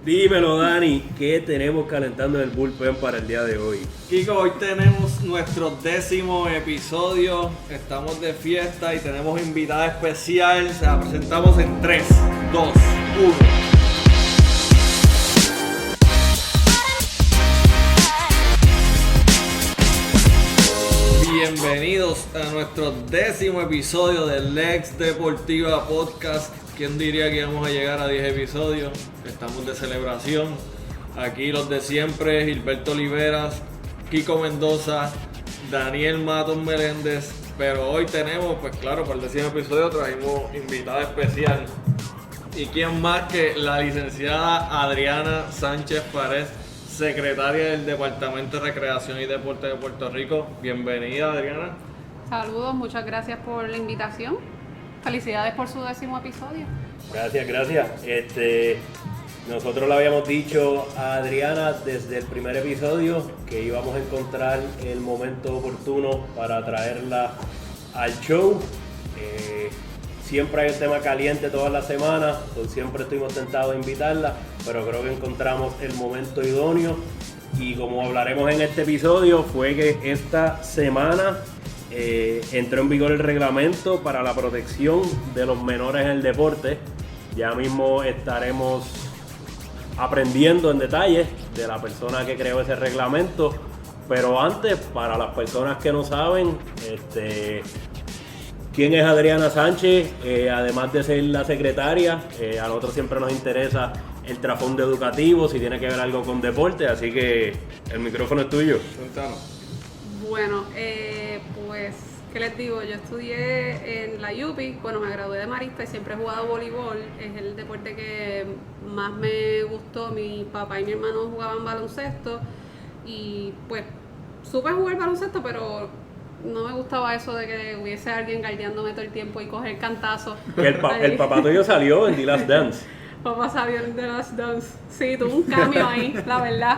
Dímelo, Dani, ¿qué tenemos calentando en el bullpen para el día de hoy? Kiko, hoy tenemos nuestro 10º episodio, estamos de fiesta y tenemos invitada especial, se la presentamos en 3, 2, 1. Bienvenidos a nuestro 10º episodio del Lex Deportiva Podcast. ¿Quién diría que íbamos a llegar a 10 episodios? Estamos de celebración. Aquí los de siempre, Gilberto Oliveras, Kiko Mendoza, Daniel Matos Meléndez. Pero hoy tenemos, pues claro, para el 10º episodio trajimos invitada especial. ¿Y quién más que la licenciada Adriana Sánchez Párez, secretaria del Departamento de Recreación y Deporte de Puerto Rico? Bienvenida, Adriana. Saludos, muchas gracias por la invitación. Felicidades por su 10º episodio. Gracias. Nosotros le habíamos dicho a Adriana desde el primer episodio que íbamos a encontrar el momento oportuno para traerla al show. Siempre hay un tema caliente todas las semanas, pues siempre estuvimos tentados de invitarla, pero creo que encontramos el momento idóneo. Y como hablaremos en este episodio, fue que esta semana entró en vigor el reglamento para la protección de los menores en el deporte. Ya mismo estaremos aprendiendo en detalle de la persona que creó ese reglamento, pero antes, para las personas que no saben, ¿quién es Adriana Sánchez? Además de ser la secretaria, a nosotros siempre nos interesa el trasfondo educativo, si tiene que ver algo con deporte, así que el micrófono es tuyo. Cuéntanos. Bueno, pues, ¿qué les digo? Yo estudié en la UPI, bueno, me gradué de marista y siempre he jugado voleibol, es el deporte que más me gustó. Mi papá y mi hermano jugaban baloncesto y pues supe jugar baloncesto, pero no me gustaba eso de que hubiese alguien guardiándome todo el tiempo y coger cantazos. El papá tuyo salió en The Last Dance. Papá salió en The Last Dance. Sí, tuvo un cambio ahí, la verdad.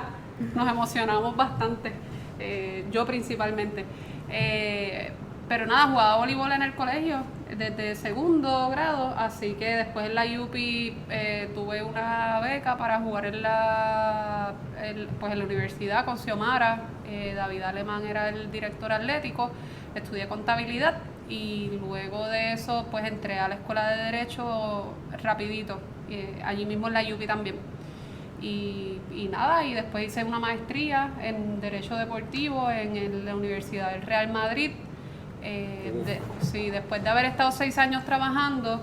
Nos emocionamos bastante. Yo principalmente. Pero nada, jugaba voleibol en el colegio desde segundo grado, así que después en la UPI tuve una beca para jugar en la universidad con Xiomara. David Alemán era el director atlético, estudié contabilidad y luego de eso pues entré a la escuela de Derecho rapidito, allí mismo en la UPI también. Y nada, y después hice una maestría en Derecho Deportivo en la Universidad del Real Madrid. Después de haber estado 6 años trabajando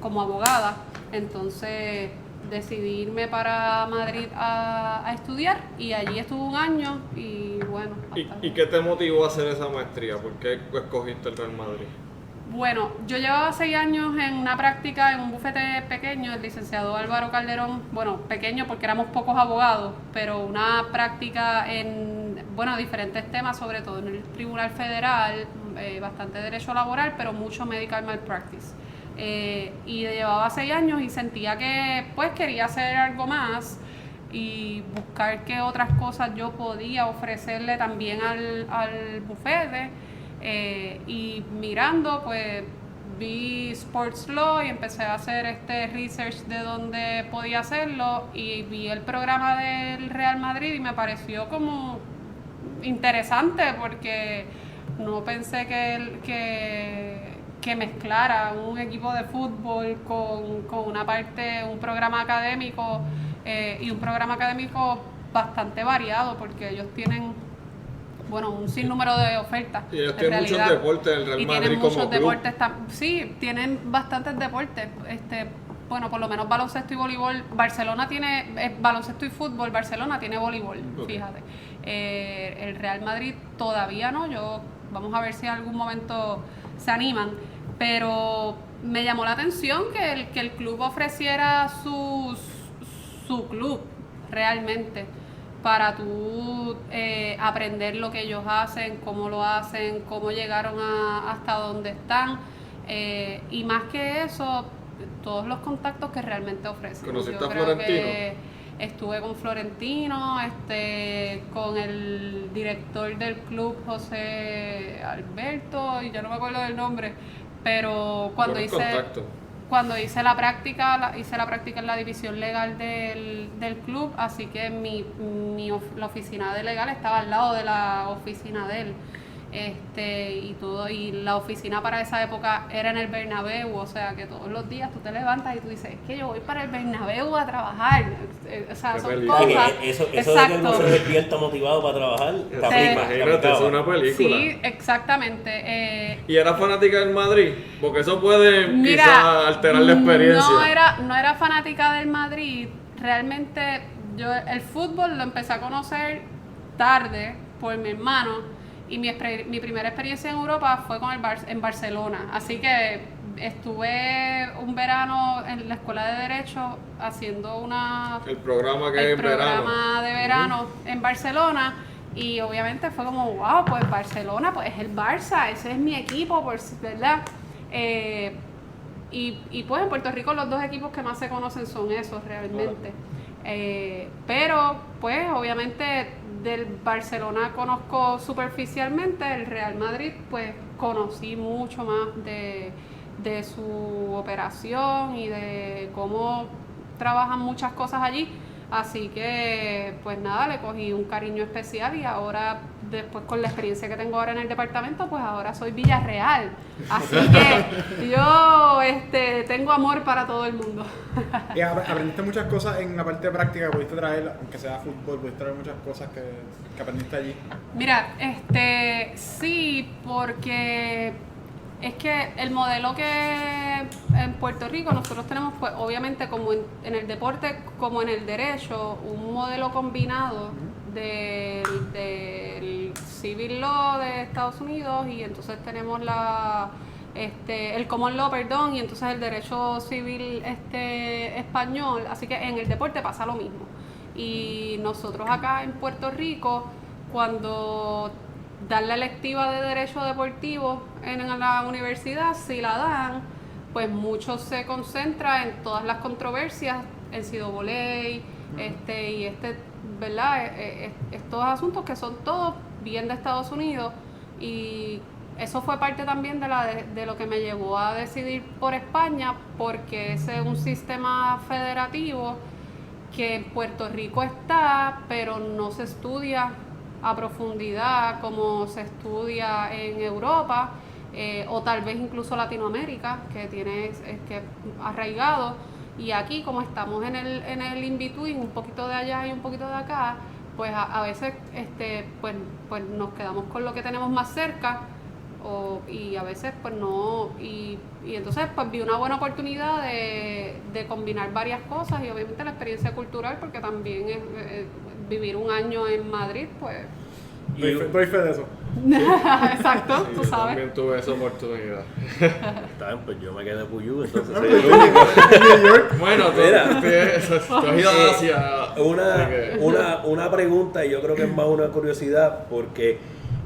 como abogada, entonces decidí irme para Madrid a estudiar y allí estuve un año y bueno. ¿Y qué te motivó a hacer esa maestría? ¿Por qué escogiste el Real Madrid? Bueno, yo llevaba 6 años en una práctica en un bufete pequeño, el licenciado Álvaro Calderón, bueno, pequeño porque éramos pocos abogados, pero una práctica en, diferentes temas, sobre todo en el Tribunal Federal, bastante derecho laboral, pero mucho medical malpractice. Y llevaba 6 años y sentía que pues quería hacer algo más y buscar qué otras cosas yo podía ofrecerle también al bufete. Y mirando, pues vi Sports Law y empecé a hacer research de dónde podía hacerlo y vi el programa del Real Madrid y me pareció como interesante porque no pensé que mezclara un equipo de fútbol con una parte, un programa académico y un programa académico bastante variado porque ellos tienen un sinnúmero de ofertas. Y ellos tienen muchos deportes en el Real Madrid tienen como muchos club. Deportes sí, tienen bastantes deportes. Por lo menos baloncesto y voleibol. Barcelona tiene baloncesto y fútbol, Barcelona tiene voleibol, fíjate. El Real Madrid todavía no, vamos a ver si en algún momento se animan, pero me llamó la atención que el club ofreciera su club realmente para tú aprender lo que ellos hacen, cómo lo hacen, cómo llegaron hasta donde están, y más que eso, todos los contactos que realmente ofrecen. ¿Conociste Yo a creo Florentino? que estuve con Florentino, con el director del club, José Alberto, y ya no me acuerdo del nombre, pero cuando Buenos hice... contactos. cuando hice la práctica en la división legal del club, así que la oficina de legal estaba al lado de la oficina de él. Y la oficina para esa época era en el Bernabéu, o sea que todos los días tú te levantas y tú dices, es que yo voy para el Bernabéu a trabajar, o sea, son cosas. Eso de que uno se despierta motivado para trabajar, imagínate, es una película. Sí, exactamente. ¿Y eras fanática del Madrid? Porque eso puede quizás alterar la experiencia. No era fanática del Madrid, realmente yo el fútbol lo empecé a conocer tarde por mi hermano. Y mi primera experiencia en Europa fue en Barcelona. Así que estuve un verano en la escuela de Derecho haciendo el programa de verano en Barcelona. Y obviamente fue como, wow, pues Barcelona, pues es el Barça, ese es mi equipo, ¿verdad? Y pues en Puerto Rico los dos equipos que más se conocen son esos realmente. Pero pues obviamente del Barcelona conozco superficialmente, el Real Madrid pues conocí mucho más de su operación y de cómo trabajan muchas cosas allí, así que pues nada, le cogí un cariño especial y ahora después con la experiencia que tengo ahora en el departamento, pues ahora soy Villarreal, así que yo tengo amor para todo el mundo. Y aprendiste muchas cosas en la parte práctica, pudiste traer, aunque sea fútbol, pudiste traer muchas cosas que aprendiste allí. Mira, sí, porque es que el modelo que en Puerto Rico nosotros tenemos, pues obviamente como en el deporte como en el derecho, un modelo combinado del civil law de Estados Unidos y entonces tenemos el common law, y entonces el derecho civil español, así que en el deporte pasa lo mismo. Y nosotros acá en Puerto Rico, cuando dan la electiva de derecho deportivo en la universidad, si la dan, pues mucho se concentra en todas las controversias, el NCAA, ¿verdad? Estos asuntos que son todos bien de Estados Unidos, y eso fue parte también de lo que me llevó a decidir por España, porque ese es un sistema federativo que en Puerto Rico está, pero no se estudia a profundidad como se estudia en Europa, o tal vez incluso Latinoamérica, que arraigado. Y aquí, como estamos en el in-between, un poquito de allá y un poquito de acá, pues a veces pues nos quedamos con lo que tenemos más cerca, y a veces pues no, y entonces pues vi una buena oportunidad de combinar varias cosas, y obviamente la experiencia cultural, porque también es vivir un año en Madrid, pues... Doy fe de eso. Exacto, sí, tú sabes. También tuve esa oportunidad. Está bien, pues yo me quedé Puyú, entonces soy New el único. Bueno, tú has ido hacia... Una pregunta, y yo creo que es más una curiosidad, porque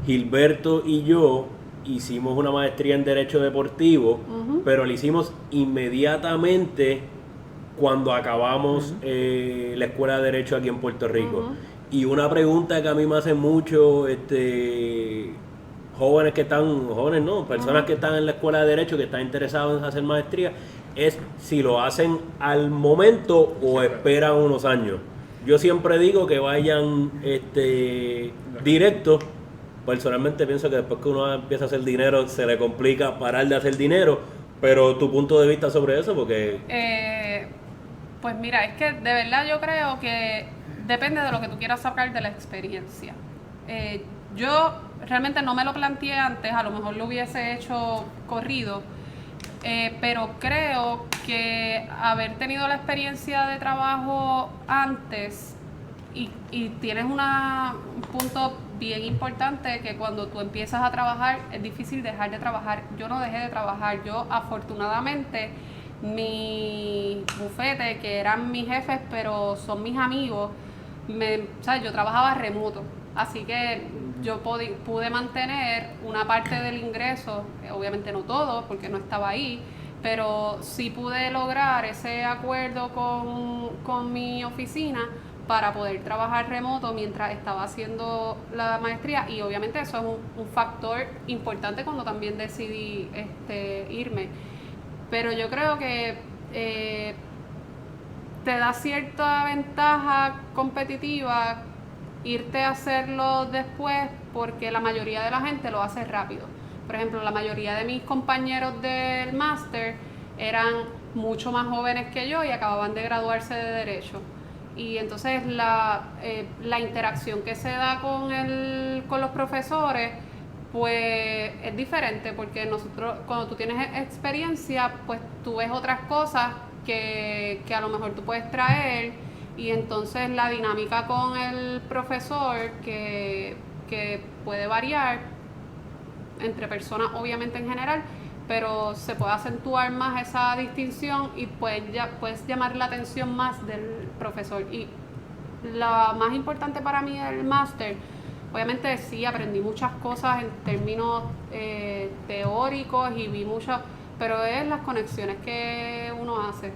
Gilberto y yo hicimos una maestría en Derecho Deportivo, pero la hicimos inmediatamente cuando acabamos la Escuela de Derecho aquí en Puerto Rico. Y una pregunta que a mí me hacen mucho personas que están en la Escuela de Derecho, que están interesados en hacer maestría, es si lo hacen al momento o esperan unos años. Yo siempre digo que vayan directo. Personalmente pienso que después que uno empieza a hacer dinero se le complica parar de hacer dinero, pero tu punto de vista sobre eso, porque... Pues mira, es que de verdad yo creo que depende de lo que tú quieras sacar de la experiencia. Yo realmente no me lo planteé antes, a lo mejor lo hubiese hecho corrido, pero creo que haber tenido la experiencia de trabajo antes y tienes un punto bien importante, que cuando tú empiezas a trabajar es difícil dejar de trabajar. Yo no dejé de trabajar, yo afortunadamente mi bufete, que eran mis jefes pero son mis amigos, yo trabajaba remoto, así que yo pude mantener una parte del ingreso, obviamente no todo porque no estaba ahí, pero sí pude lograr ese acuerdo con mi oficina para poder trabajar remoto mientras estaba haciendo la maestría, y obviamente eso es un factor importante cuando también decidí irme. pero yo creo que te da cierta ventaja competitiva irte a hacerlo después, porque la mayoría de la gente lo hace rápido. Por ejemplo, la mayoría de mis compañeros del máster eran mucho más jóvenes que yo y acababan de graduarse de Derecho. Y entonces la interacción que se da con los profesores pues es diferente, porque nosotros, cuando tú tienes experiencia, pues tú ves otras cosas que a lo mejor tú puedes traer, y entonces la dinámica con el profesor que puede variar entre personas obviamente en general, pero se puede acentuar más esa distinción y puedes llamar la atención más del profesor. Y lo más importante para mí del máster, obviamente sí aprendí muchas cosas en términos teóricos y vi muchas, pero es las conexiones que uno hace.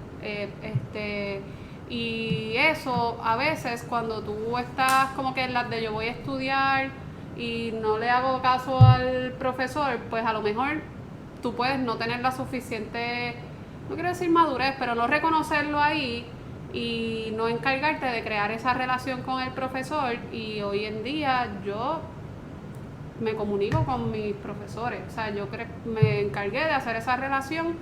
Y eso a veces cuando tú estás como que en las de yo voy a estudiar y no le hago caso al profesor, pues a lo mejor tú puedes no tener la suficiente, no quiero decir madurez, pero no reconocerlo ahí y no encargarte de crear esa relación con el profesor. Y hoy en día yo me comunico con mis profesores, o sea, me encargué de hacer esa relación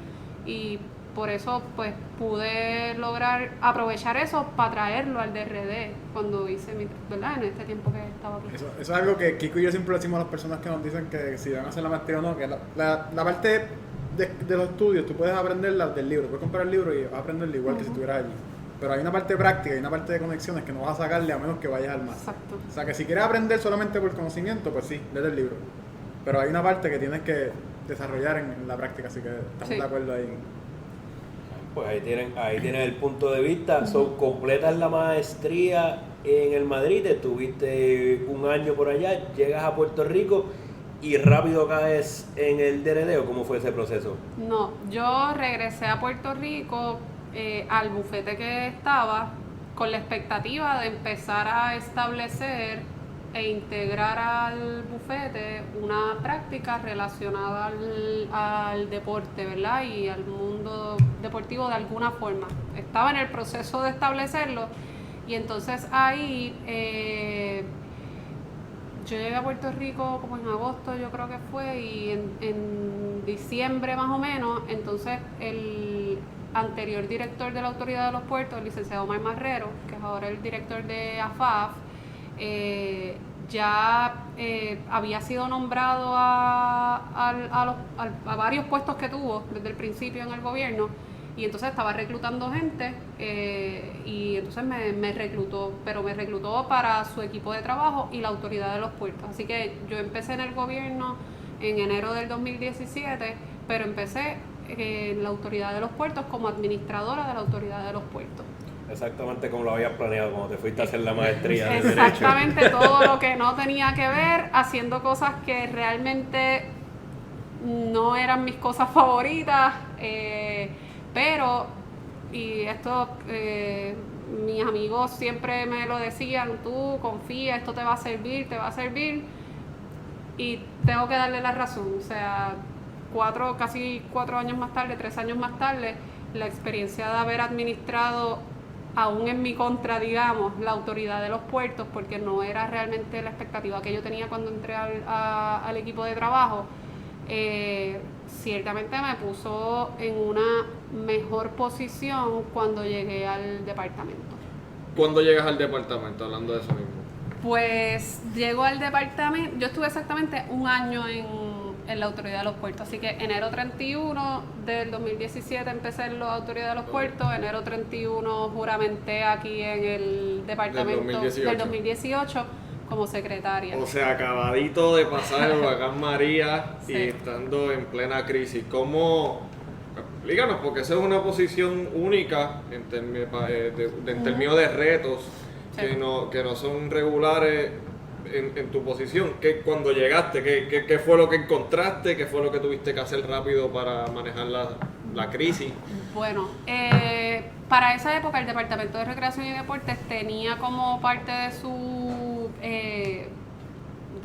y por eso pues pude lograr aprovechar eso para traerlo al DRD cuando hice ¿verdad? En este tiempo que estaba aquí. Eso es algo que Kiko y yo siempre le decimos a las personas que nos dicen que si van a hacer la maestría o no, que la parte de los estudios tú puedes aprenderla del libro, puedes comprar el libro y vas a aprenderlo igual que si estuvieras allí. Pero hay una parte práctica y una parte de conexiones que no vas a sacarle a menos que vayas al máster. Exacto. O sea, que si quieres aprender solamente por conocimiento, pues sí, léete el libro. Pero hay una parte que tienes que desarrollar en la práctica, así que estamos de acuerdo ahí. Pues ahí tienen el punto de vista. Completas la maestría en el Madrid, estuviste un año por allá, llegas a Puerto Rico y rápido caes en el DRD, ¿o cómo fue ese proceso? No, yo regresé a Puerto Rico al bufete que estaba con la expectativa de empezar a establecer e integrar al bufete una práctica relacionada al deporte, ¿verdad? Y al mundo deportivo de alguna forma. Estaba en el proceso de establecerlo y entonces ahí yo llegué a Puerto Rico como en agosto, yo creo que fue, y en diciembre más o menos, entonces el anterior director de la Autoridad de los Puertos, el licenciado Omar Marrero, que es ahora el director de AFAF, ya había sido nombrado a varios puestos que tuvo desde el principio en el gobierno, y entonces estaba reclutando gente y entonces me reclutó, pero me reclutó para su equipo de trabajo y la Autoridad de los Puertos. Así que yo empecé en el gobierno en enero del 2017, pero empecé en la Autoridad de los Puertos como administradora de la Autoridad de los Puertos. Exactamente como lo habías planeado cuando te fuiste a hacer la maestría de Derecho. Exactamente todo lo que no tenía que ver, haciendo cosas que realmente no eran mis cosas favoritas, pero, y esto mis amigos siempre me lo decían, tú confía, esto te va a servir, y tengo que darle la razón. O sea, casi 4 años más tarde, 3 años más tarde, la experiencia de haber administrado, aún en mi contra, digamos, la Autoridad de los Puertos, porque no era realmente la expectativa que yo tenía cuando entré al equipo de trabajo, ciertamente me puso en una mejor posición cuando llegué al departamento. ¿Cuándo llegas al departamento, hablando de eso mismo? Pues llego al departamento, yo estuve exactamente un año en la Autoridad de los Puertos, así que enero 31 del 2017 empecé en la Autoridad de los Puertos, enero 31 juramenté aquí en el departamento del 2018 como secretaria. O sea, acabadito de pasar el huracán María Sí. y estando en plena crisis. ¿Cómo? Explícanos, porque esa es una posición única en términos de retos Sí. que no son regulares en tu posición. Cuando llegaste, ¿qué fue lo que encontraste? ¿Qué fue lo que tuviste que hacer rápido para manejar la crisis? Bueno, para esa época el Departamento de Recreación y Deportes tenía como parte de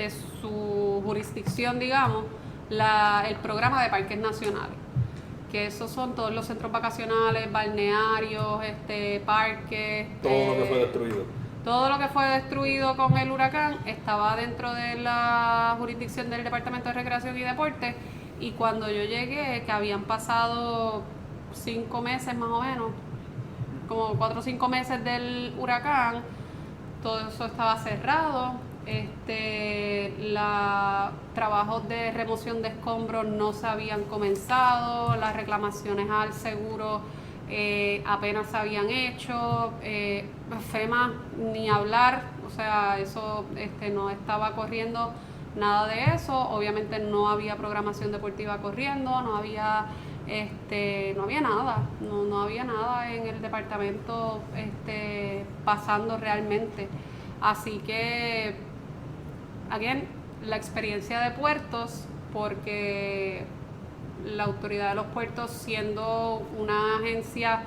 su jurisdicción, digamos, el programa de parques nacionales, que esos son todos los centros vacacionales, balnearios, parques. Todo lo que fue destruido. Todo lo que fue destruido con el huracán estaba dentro de la jurisdicción del Departamento de Recreación y Deporte, y cuando yo llegué, que habían pasado 5 meses más o menos, como 4 o 5 meses del huracán, todo eso estaba cerrado. Los trabajos de remoción de escombros no se habían comenzado, las reclamaciones al seguro apenas se habían hecho, FEMA ni hablar, o sea, eso no estaba corriendo nada de eso. Obviamente no había programación deportiva corriendo, no había nada, no había nada en el departamento pasando realmente. Así que, again, la experiencia de puertos, porque la autoridad de los puertos, siendo una agencia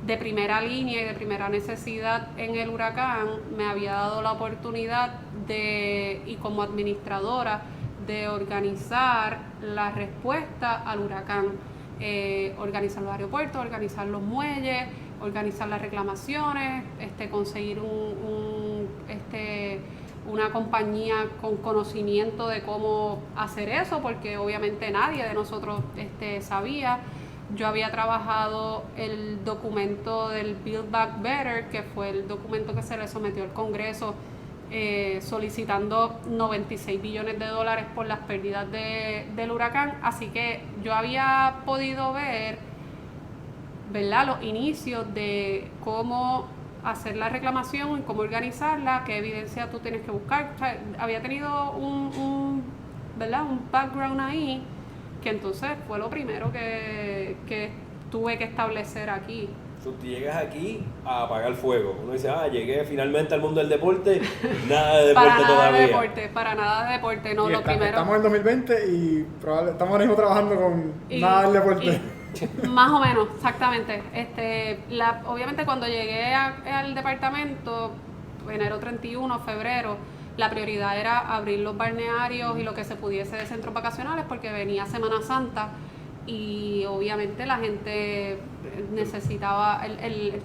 de primera línea y de primera necesidad en el huracán, me había dado la oportunidad y como administradora, de organizar la respuesta al huracán, organizar los aeropuertos, organizar los muelles, organizar las reclamaciones, conseguir una compañía con conocimiento de cómo hacer eso, porque obviamente nadie de nosotros sabía. Yo había trabajado el documento del Build Back Better, que fue el documento que se le sometió al Congreso, solicitando $96 billones por las pérdidas del huracán. Así que yo había podido ver, ¿verdad?, los inicios de cómo hacer la reclamación y cómo organizarla, qué evidencia tú tienes que buscar. O sea, había tenido un background ahí, que entonces fue lo primero que tuve que establecer aquí. Tú llegas aquí a apagar fuego. Uno dice, llegué finalmente al mundo del deporte. Nada de deporte todavía. Para nada de deporte, no, lo primero. Estamos en 2020 y estamos ahora mismo trabajando con nada del deporte. Más o menos, exactamente. Obviamente cuando llegué al departamento, enero 31, febrero, la prioridad era abrir los balnearios y lo que se pudiese de centros vacacionales, porque venía Semana Santa y obviamente la gente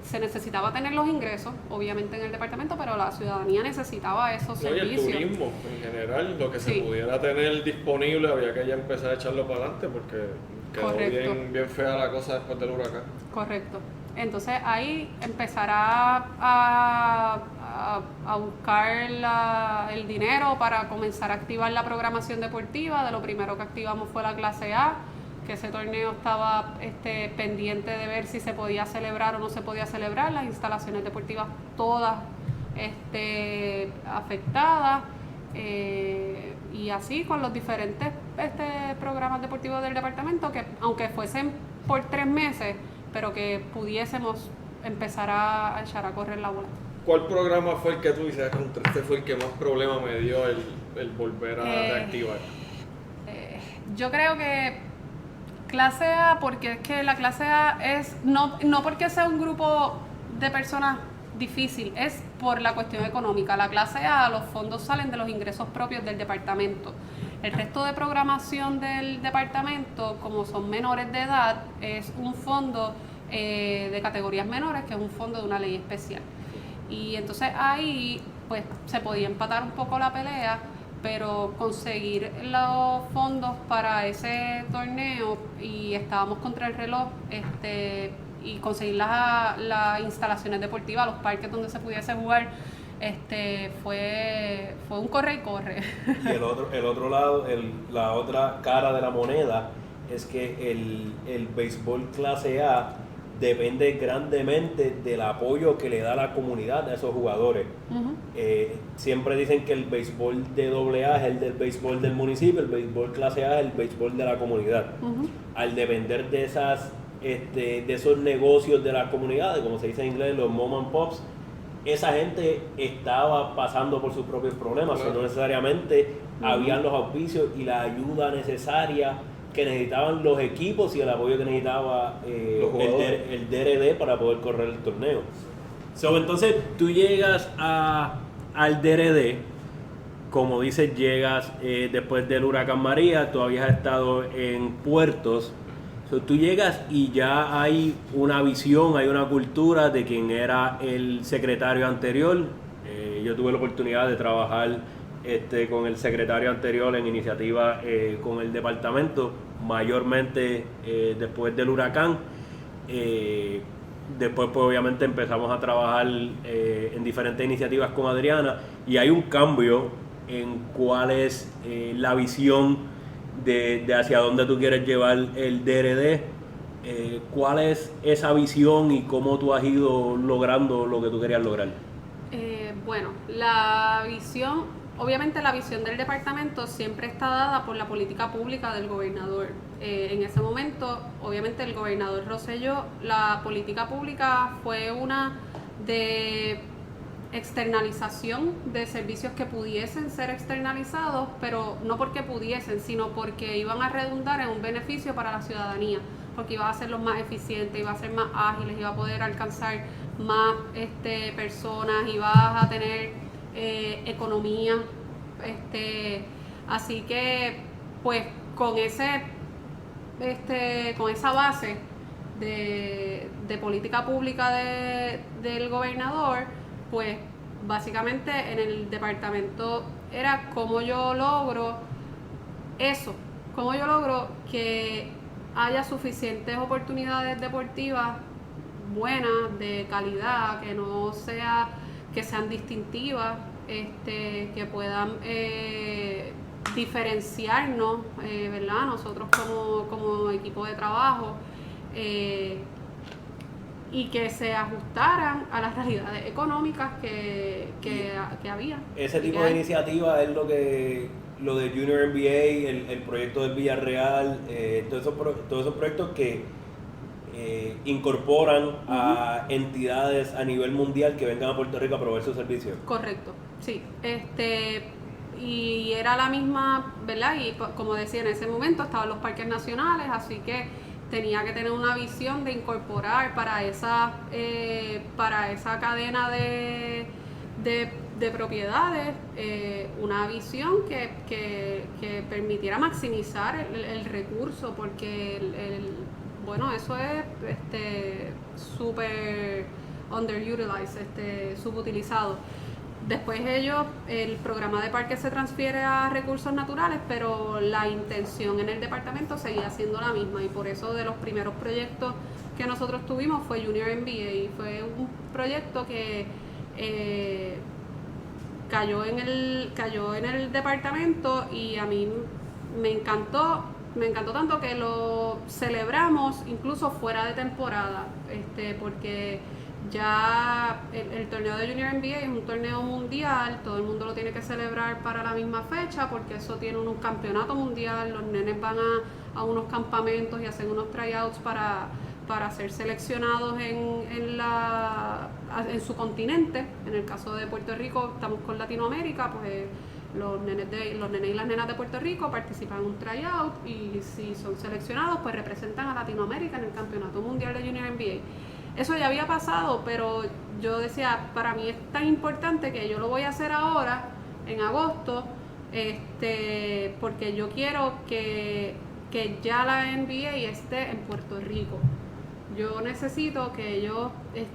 se necesitaba tener los ingresos, obviamente en el departamento, pero la ciudadanía necesitaba esos servicios. Y el turismo en general, lo que se pudiera tener disponible, había que ya empezar a echarlo para adelante, porque quedó bien fea la cosa después del huracán. Correcto. Entonces ahí empezará a buscar el dinero para comenzar a activar la programación deportiva. De lo primero que activamos fue la clase A, que ese torneo estaba pendiente de ver si se podía celebrar o no se podía celebrar. Las instalaciones deportivas todas afectadas, y así con los diferentes programas deportivos del departamento, que aunque fuesen por 3 meses, pero que pudiésemos empezar a echar a correr la bola. ¿Cuál programa fue el que tú dices, este fue el que más problema me dio el volver a reactivar? Yo creo que clase A, porque es que la clase A es, no porque sea un grupo de personas difícil, es por la cuestión económica. La clase A, los fondos salen de los ingresos propios del departamento. El resto de programación del departamento, como son menores de edad, es un fondo de categorías menores, que es un fondo de una ley especial. Y entonces ahí pues se podía empatar un poco la pelea, pero conseguir los fondos para ese torneo, y estábamos contra el reloj, y conseguir las instalaciones deportivas, los parques donde se pudiese jugar, fue un corre y corre. Y el otro lado, la otra cara de la moneda, es que el béisbol clase A depende grandemente del apoyo que le da la comunidad a esos jugadores. Uh-huh. Siempre dicen que el béisbol de AA es el del béisbol del municipio, el béisbol clase A es el béisbol de la comunidad. Uh-huh. Al depender de esos negocios de las comunidades, como se dice en inglés, los mom and pops, esa gente estaba pasando por sus propios problemas, claro. No necesariamente habían los auspicios y la ayuda necesaria que necesitaban los equipos y el apoyo que necesitaba el DRD para poder correr el torneo. Entonces tú llegas al DRD, como dices, llegas después del huracán María, tú habías estado en puertos, So, tú llegas y ya hay una visión, hay una cultura de quien era el secretario anterior. Yo tuve la oportunidad de trabajar con el secretario anterior en iniciativa con el departamento, mayormente después del huracán. Después pues obviamente empezamos a trabajar en diferentes iniciativas con Adriana y hay un cambio en cuál es la visión de hacia dónde tú quieres llevar el DRD. ¿Cuál es esa visión y cómo tú has ido logrando lo que tú querías lograr? Bueno, la visión, obviamente la visión del departamento siempre está dada por la política pública del gobernador. En ese momento, obviamente el gobernador Rosselló, la política pública fue una de externalización de servicios que pudiesen ser externalizados, pero no porque pudiesen, sino porque iban a redundar en un beneficio para la ciudadanía, porque iba a hacerlos más eficientes, iba a ser más ágiles, iba a poder alcanzar más personas, ibas a tener economía, así que pues con esa base de política pública del gobernador, pues básicamente en el departamento era cómo yo logro eso, cómo yo logro que haya suficientes oportunidades deportivas buenas, de calidad, que sean distintivas, que puedan diferenciarnos, ¿verdad? Nosotros como equipo de trabajo, y que se ajustaran a las realidades económicas que había. Ese tipo de iniciativa es lo de Junior NBA, el proyecto del Villarreal, todos esos proyectos que incorporan a entidades a nivel mundial que vengan a Puerto Rico a proveer sus servicios. Correcto, sí. Y era la misma, ¿verdad? Y como decía, en ese momento estaban los parques nacionales, así que tenía que tener una visión de incorporar para esa cadena de propiedades, una visión que permitiera maximizar el recurso, porque bueno, eso es súper underutilized, subutilizado. Después el programa de parques se transfiere a recursos naturales, pero la intención en el departamento seguía siendo la misma, y por eso de los primeros proyectos que nosotros tuvimos fue Junior NBA. Fue un proyecto que cayó en el departamento y a mí me encantó tanto que lo celebramos incluso fuera de temporada, porque ya el torneo de Junior NBA es un torneo mundial, todo el mundo lo tiene que celebrar para la misma fecha, porque eso tiene un campeonato mundial, los nenes van a unos campamentos y hacen unos tryouts para ser seleccionados en su continente. En el caso de Puerto Rico, estamos con Latinoamérica, pues los nenes y las nenas de Puerto Rico participan en un tryout, y si son seleccionados, pues representan a Latinoamérica en el campeonato mundial de Junior NBA. Eso ya había pasado, pero yo decía, para mí es tan importante que yo lo voy a hacer ahora, en agosto, porque yo quiero que ya la NBA esté en Puerto Rico. Yo necesito que ellos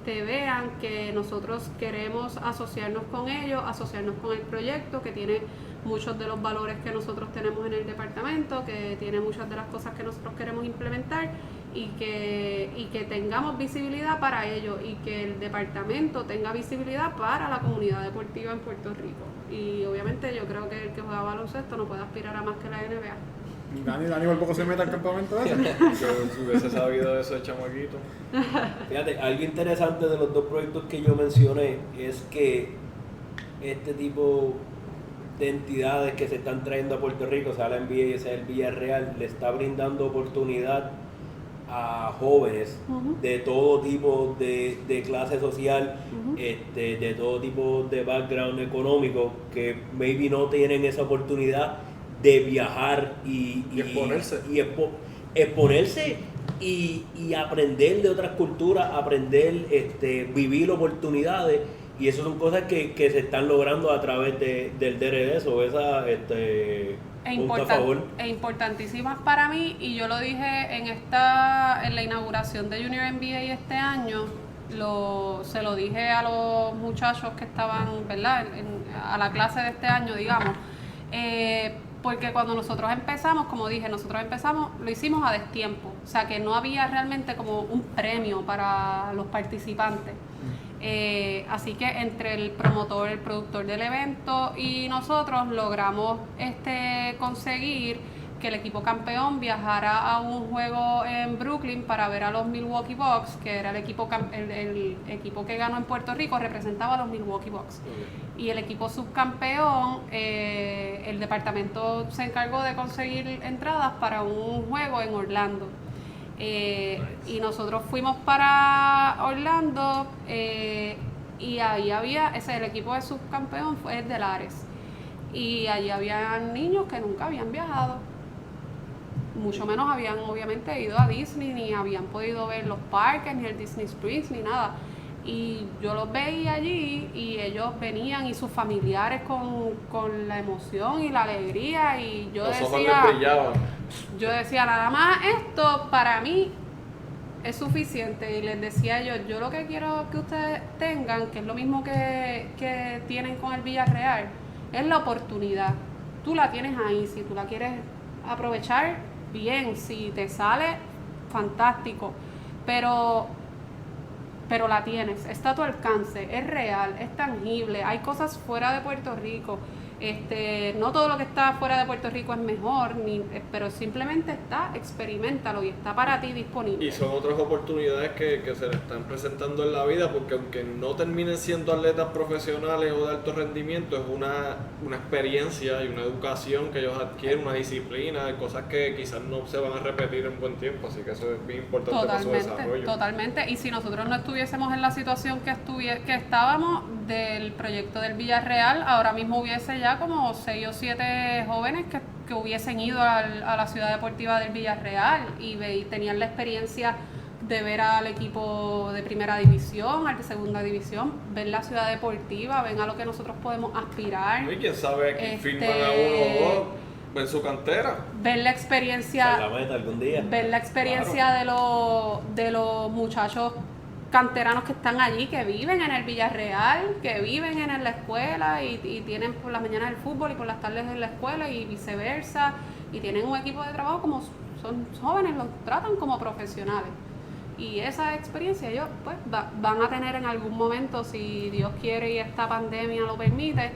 vean que nosotros queremos asociarnos con ellos, asociarnos con el proyecto, que tiene muchos de los valores que nosotros tenemos en el departamento, que tiene muchas de las cosas que nosotros queremos implementar, y que tengamos visibilidad para ellos, y que el departamento tenga visibilidad para la comunidad deportiva en Puerto Rico. Y obviamente yo creo que el que juega baloncesto no puede aspirar a más que la NBA. Dani por poco se mete al campamento ese. Si hubiese sabido eso de chamaquito. Fíjate, algo interesante de los dos proyectos que yo mencioné es que este tipo de entidades que se están trayendo a Puerto Rico, sea la NBA y sea el Villarreal, le está brindando oportunidad a jóvenes de todo tipo de clase social, de todo tipo de background económico, que maybe no tienen esa oportunidad de viajar y exponerse y aprender de otras culturas, vivir oportunidades, y eso son cosas que se están logrando a través del DRD. O Punto a favor. Importantísimas para mí, y yo lo dije en la inauguración de Junior NBA este año, se lo dije a los muchachos que estaban, ¿verdad?, a la clase de este año, digamos, porque cuando nosotros empezamos, como dije, lo hicimos a destiempo, o sea que no había realmente como un premio para los participantes. Así que entre el promotor, el productor del evento y nosotros logramos conseguir que el equipo campeón viajara a un juego en Brooklyn para ver a los Milwaukee Bucks, que era el equipo que ganó en Puerto Rico, representaba a los Milwaukee Bucks. Y el equipo subcampeón, el departamento se encargó de conseguir entradas para un juego en Orlando. Y nosotros fuimos para Orlando y ahí el equipo de subcampeón fue el de Lares. Y allí había niños que nunca habían viajado, mucho menos habían obviamente ido a Disney, ni habían podido ver los parques, ni el Disney Springs, ni nada. Y yo los veía allí y ellos venían y sus familiares con la emoción y la alegría, y yo decía, nada más esto para mí es suficiente. Y les decía yo lo que quiero que ustedes tengan, que es lo mismo que tienen con el Villarreal, es la oportunidad. Tú la tienes ahí, si tú la quieres aprovechar, bien, si te sale, fantástico, pero la tienes, está a tu alcance, es real, es tangible, hay cosas fuera de Puerto Rico. No todo lo que está fuera de Puerto Rico es mejor, pero simplemente experiméntalo y está para ti disponible. Y son otras oportunidades que se le están presentando en la vida, porque aunque no terminen siendo atletas profesionales o de alto rendimiento, es una experiencia y una educación que ellos adquieren, una disciplina, cosas que quizás no se van a repetir en buen tiempo, así que eso es bien importante para su desarrollo. Totalmente, y si nosotros no estuviésemos en la situación que estábamos del proyecto del Villarreal, ahora mismo hubiese ya como 6 o 7 jóvenes que hubiesen ido a la ciudad deportiva del Villarreal y tenían la experiencia de ver al equipo de primera división, al de segunda división, ver la ciudad deportiva, ven a lo que nosotros podemos aspirar. Y quién sabe que firman a uno o dos en su cantera. Ver la experiencia, la meta algún día. Ver la experiencia claro, de los muchachos canteranos que están allí, que viven en el Villarreal, que viven en la escuela y tienen por las mañanas el fútbol y por las tardes en la escuela y viceversa, y tienen un equipo de trabajo, como son jóvenes, los tratan como profesionales. Y esa experiencia ellos pues van a tener en algún momento, si Dios quiere y esta pandemia lo permite,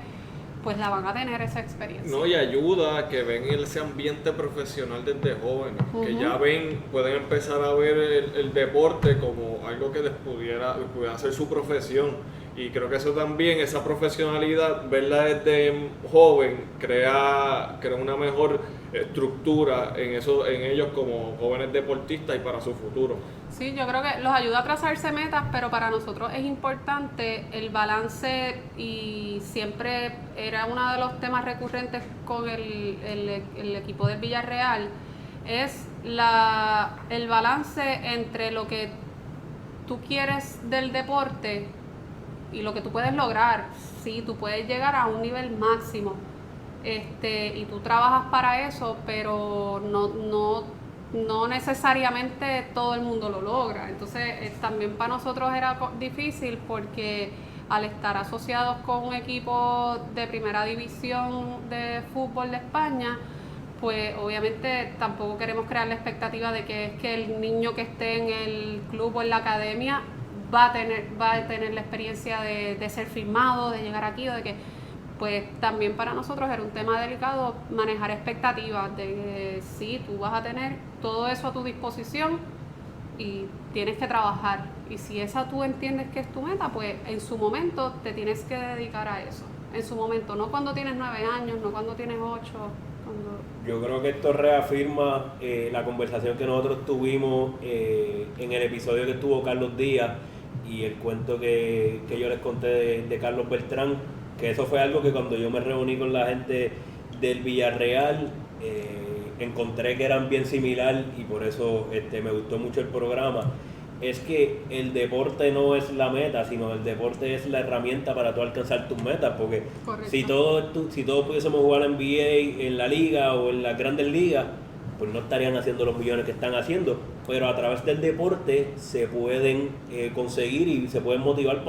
pues la van a tener esa experiencia. No, y ayuda a que ven ese ambiente profesional desde jóvenes, que ya pueden empezar a ver el deporte como algo que les pudiera ser su profesión. Y creo que eso también, esa profesionalidad, verla desde joven, crea una mejor estructura en ellos como jóvenes deportistas y para su futuro. Sí, yo creo que los ayuda a trazarse metas, pero para nosotros es importante el balance, y siempre era uno de los temas recurrentes con el equipo del Villarreal, es el balance entre lo que tú quieres del deporte y lo que tú puedes lograr. Sí, tú puedes llegar a un nivel máximo, y tú trabajas para eso, pero no necesariamente todo el mundo lo logra. Entonces también para nosotros era difícil, porque al estar asociados con un equipo de primera división de fútbol de España, pues obviamente tampoco queremos crear la expectativa de que es que el niño que esté en el club o en la academia va a tener la experiencia de ser firmado, de llegar aquí, o de que, pues también para nosotros era un tema delicado manejar expectativas de que sí, tú vas a tener todo eso a tu disposición y tienes que trabajar, y si esa tú entiendes que es tu meta, pues en su momento te tienes que dedicar a eso, en su momento, no cuando tienes 9 años, no cuando tienes 8. Yo creo que esto reafirma la conversación que nosotros tuvimos en el episodio que tuvo Carlos Díaz y el cuento que yo les conté de Carlos Beltrán, que eso fue algo que cuando yo me reuní con la gente del Villarreal encontré que eran bien similar, y por eso me gustó mucho el programa. es que el deporte no es la meta, sino el deporte es la herramienta para tú alcanzar tus metas, porque Correcto. si todos pudiésemos jugar NBA en la liga o en las grandes ligas, pues no estarían haciendo los millones que están haciendo, pero a través del deporte se pueden conseguir y se pueden motivar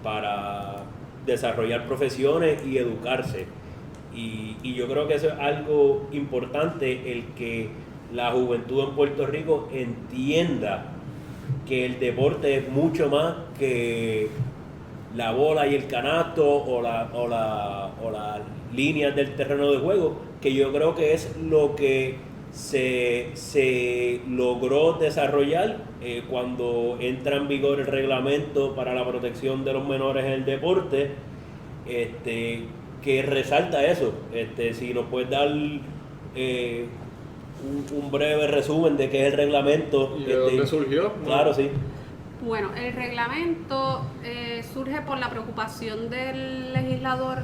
para desarrollar profesiones y educarse. Y yo creo que eso es algo importante, el que la juventud en Puerto Rico entienda que el deporte es mucho más que la bola y el canasto o las líneas del terreno de juego, que yo creo que es lo que se logró desarrollar cuando entra en vigor el reglamento para la protección de los menores en el deporte, que resalta eso. Si nos puedes dar un breve resumen de qué es el reglamento. ¿Y de dónde surgió? Claro, sí. Bueno, el reglamento surge por la preocupación del legislador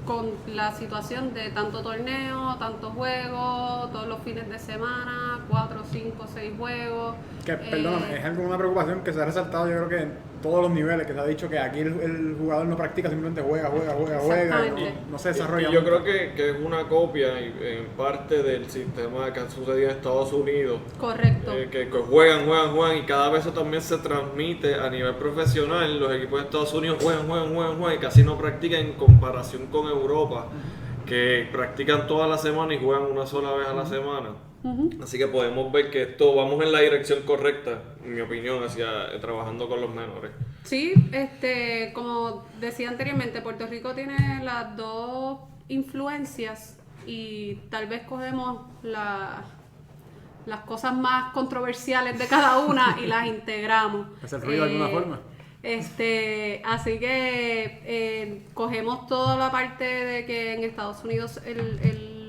con la situación de tanto torneo, tanto juego, todos los fines de semana, 4, 5, 6 juegos. Perdóname, es alguna preocupación que se ha resaltado, yo creo que en todos los niveles, que se ha dicho que aquí el jugador no practica, simplemente juega, Exactamente. y no se desarrolla. Y yo creo que es una copia en parte del sistema que ha sucedido en Estados Unidos. Correcto. Que juegan y cada vez eso también se transmite a nivel profesional. Los equipos de Estados Unidos juegan y casi no practican en comparación con Europa, que practican toda la semana y juegan una sola vez a la semana. Así que podemos ver que vamos en la dirección correcta, en mi opinión, hacia trabajando con los menores. Sí, como decía anteriormente, Puerto Rico tiene las dos influencias y tal vez cogemos las cosas más controversiales de cada una y las integramos. ¿Hacer ruido de alguna forma? Así que cogemos toda la parte de que en Estados Unidos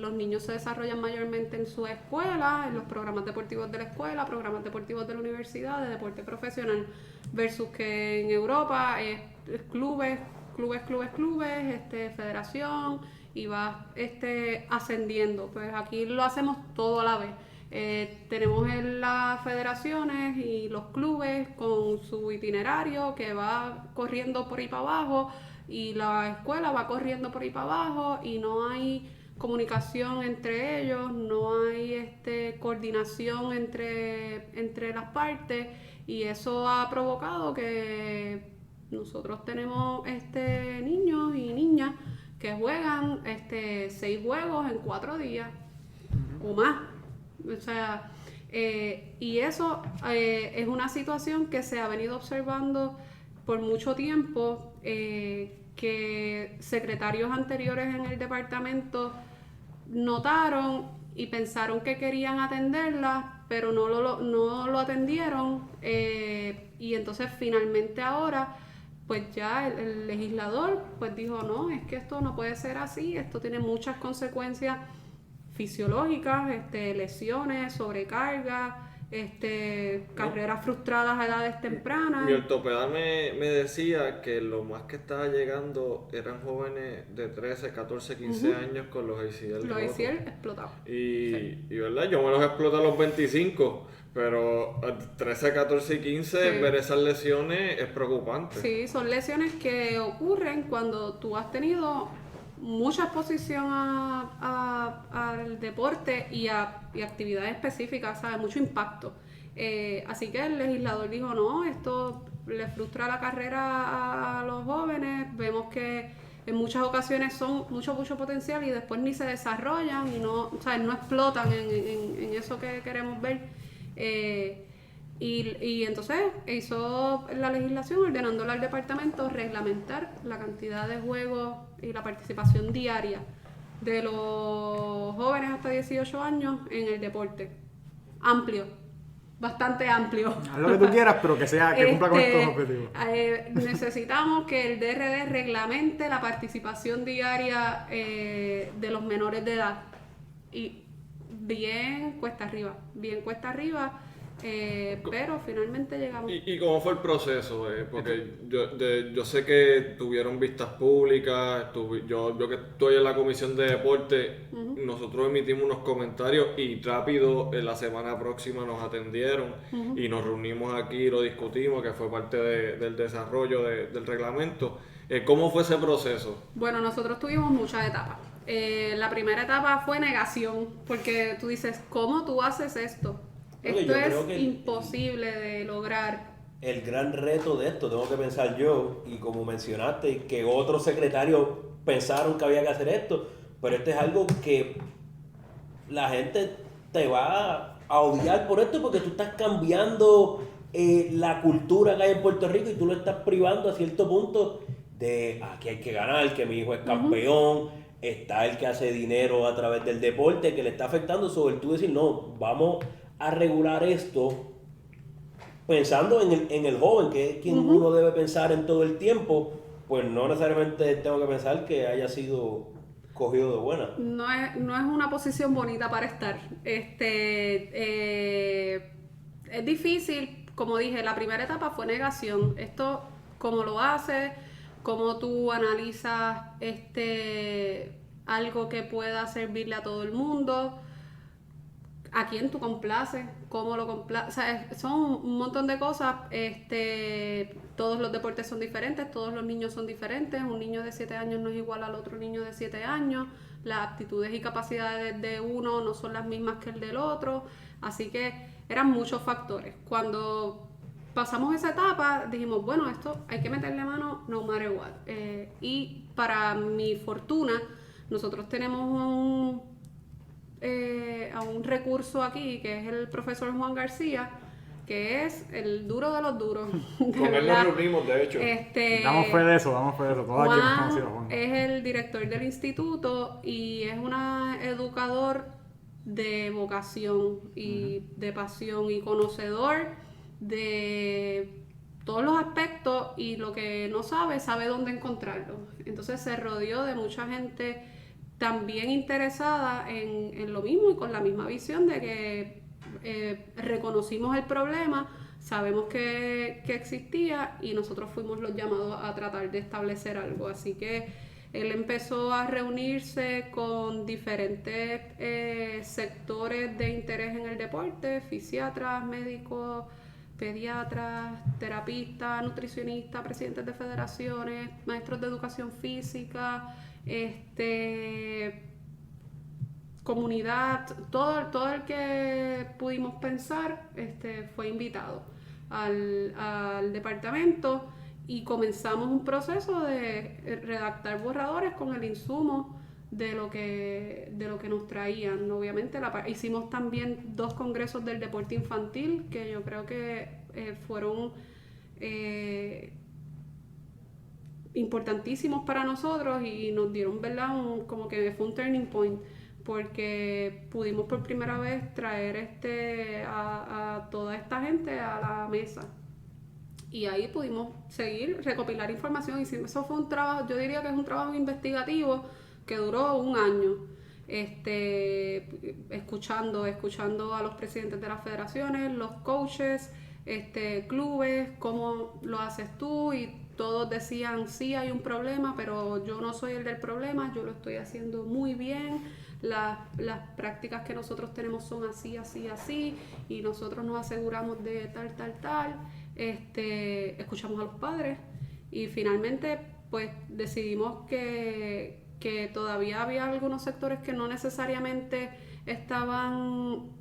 los niños se desarrollan mayormente en su escuela, en los programas deportivos de la escuela, programas deportivos de la universidad, de deporte profesional, versus que en Europa es clubes, federación, y va ascendiendo. Pues aquí lo hacemos todo a la vez. Tenemos las federaciones y los clubes con su itinerario que va corriendo por ahí para abajo, y la escuela va corriendo por ahí para abajo, y no hay comunicación entre ellos, no hay coordinación entre las partes, y eso ha provocado que nosotros tenemos niños y niñas que juegan 6 juegos en 4 días o más. O sea, y eso es una situación que se ha venido observando por mucho tiempo, que secretarios anteriores en el departamento notaron y pensaron que querían atenderla, pero no lo atendieron, y entonces finalmente ahora pues ya el legislador pues dijo, no, es que esto no puede ser así, esto tiene muchas consecuencias fisiológicas, lesiones, sobrecarga, carreras frustradas a edades tempranas. Mi ortopeda me decía que lo más que estaba llegando eran jóvenes de 13, 14, 15 años con los ACL. Los ACL explotados. Y verdad, yo me los exploté a los 25, pero a 13, 14 y 15 ver esas lesiones es preocupante. Sí, son lesiones que ocurren cuando tú has tenido mucha exposición al deporte y a actividades específicas, ¿sabes? Mucho impacto. Así que el legislador dijo, no, esto le frustra la carrera a los jóvenes, vemos que en muchas ocasiones son mucho potencial y después ni se desarrollan y no explotan en eso que queremos ver. Y entonces hizo la legislación ordenándole al departamento reglamentar la cantidad de juegos y la participación diaria de los jóvenes hasta 18 años en el deporte. Amplio, bastante amplio. Haz lo que tú quieras, pero que cumpla con estos objetivos. Necesitamos que el DRD reglamente la participación diaria de los menores de edad. Y bien cuesta arriba. Pero finalmente llegamos. ¿Y cómo fue el proceso? Porque yo sé que tuvieron vistas públicas, yo que estoy en la comisión de deporte, nosotros emitimos unos comentarios y rápido en la semana próxima nos atendieron y nos reunimos aquí y lo discutimos, que fue parte del desarrollo del reglamento. ¿Cómo fue ese proceso? Bueno, nosotros tuvimos muchas etapas. La primera etapa fue negación, porque tú dices, ¿cómo tú haces esto? Oye, Esto yo creo es que imposible de lograr. el gran reto de esto, tengo que pensar yo, y como mencionaste, que otros secretarios pensaron que había que hacer esto, pero esto es algo que la gente te va a odiar por esto porque tú estás cambiando la cultura que hay en Puerto Rico y tú lo estás privando a cierto punto de aquí hay que ganar, que mi hijo es campeón, está el que hace dinero a través del deporte, que le está afectando sobre tú decir, no, vamos a regular esto pensando en el joven, que es quien uno debe pensar en todo el tiempo, pues no necesariamente tengo que pensar que haya sido cogido de buena. No es una posición bonita para estar. Es difícil, como dije, la primera etapa fue negación. Esto, ¿cómo lo haces? ¿Cómo tú analizas algo que pueda servirle a todo el mundo? ¿A quién tú complaces? ¿Cómo lo complaces? O sea, son un montón de cosas. Todos los deportes son diferentes, todos los niños son diferentes. Un niño de 7 años no es igual al otro niño de 7 años. Las aptitudes y capacidades de uno no son las mismas que el del otro. Así que eran muchos factores. Cuando pasamos esa etapa, dijimos, bueno, esto hay que meterle mano no matter what. Y para mi fortuna, nosotros tenemos a un recurso aquí que es el profesor Juan García, que es el duro de los duros. Con él nos reunimos, de hecho. Damos fe de eso, todos aquí hemos conocido a Juan. Es el director del instituto y es un educador de vocación y de pasión y conocedor de todos los aspectos, y lo que no sabe dónde encontrarlo. Entonces se rodeó de mucha gente también interesada en lo mismo y con la misma visión de que reconocimos el problema, sabemos que existía y nosotros fuimos los llamados a tratar de establecer algo. Así que él empezó a reunirse con diferentes sectores de interés en el deporte, fisiatras, médicos, pediatras, terapistas, nutricionistas, presidentes de federaciones, maestros de educación física, comunidad, todo el que pudimos pensar fue invitado al departamento y comenzamos un proceso de redactar borradores con el insumo de lo que nos traían. Obviamente hicimos también 2 congresos del deporte infantil que yo creo que fueron importantísimos para nosotros y nos dieron, ¿verdad? Como que fue un turning point, porque pudimos por primera vez traer a toda esta gente a la mesa. Y ahí pudimos seguir, recopilar información. Y eso fue un trabajo, yo diría que es un trabajo investigativo que duró un año. Escuchando a los presidentes de las federaciones, los coaches, clubes, cómo lo haces tú, y todos decían, sí hay un problema, pero yo no soy el del problema, yo lo estoy haciendo muy bien, las prácticas que nosotros tenemos son así, así, así, y nosotros nos aseguramos de tal. Escuchamos a los padres y finalmente pues decidimos que todavía había algunos sectores que no necesariamente estaban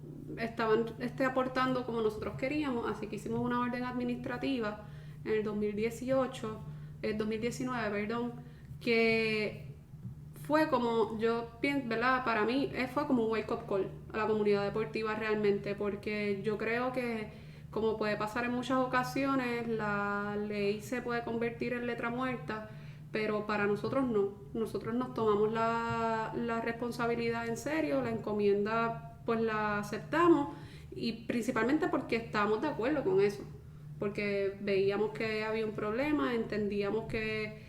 aportando como nosotros queríamos, así que hicimos una orden administrativa en el 2019, que fue como, yo pienso, ¿verdad? Para mí fue como un wake up call a la comunidad deportiva realmente, porque yo creo que, como puede pasar en muchas ocasiones, la ley se puede convertir en letra muerta, pero para nosotros no. Nosotros nos tomamos la responsabilidad en serio, la encomienda pues la aceptamos, y principalmente porque estábamos de acuerdo con eso, porque veíamos que había un problema, entendíamos que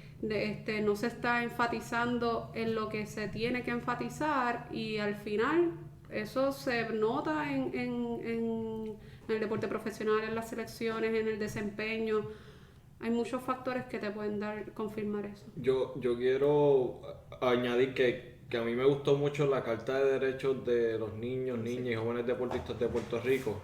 no se está enfatizando en lo que se tiene que enfatizar, y al final eso se nota en el deporte profesional, en las selecciones, en el desempeño. Hay muchos factores que te pueden confirmar eso. Yo quiero añadir que que a mí me gustó mucho la Carta de Derechos de los Niños, Niñas y Jóvenes Deportistas de Puerto Rico.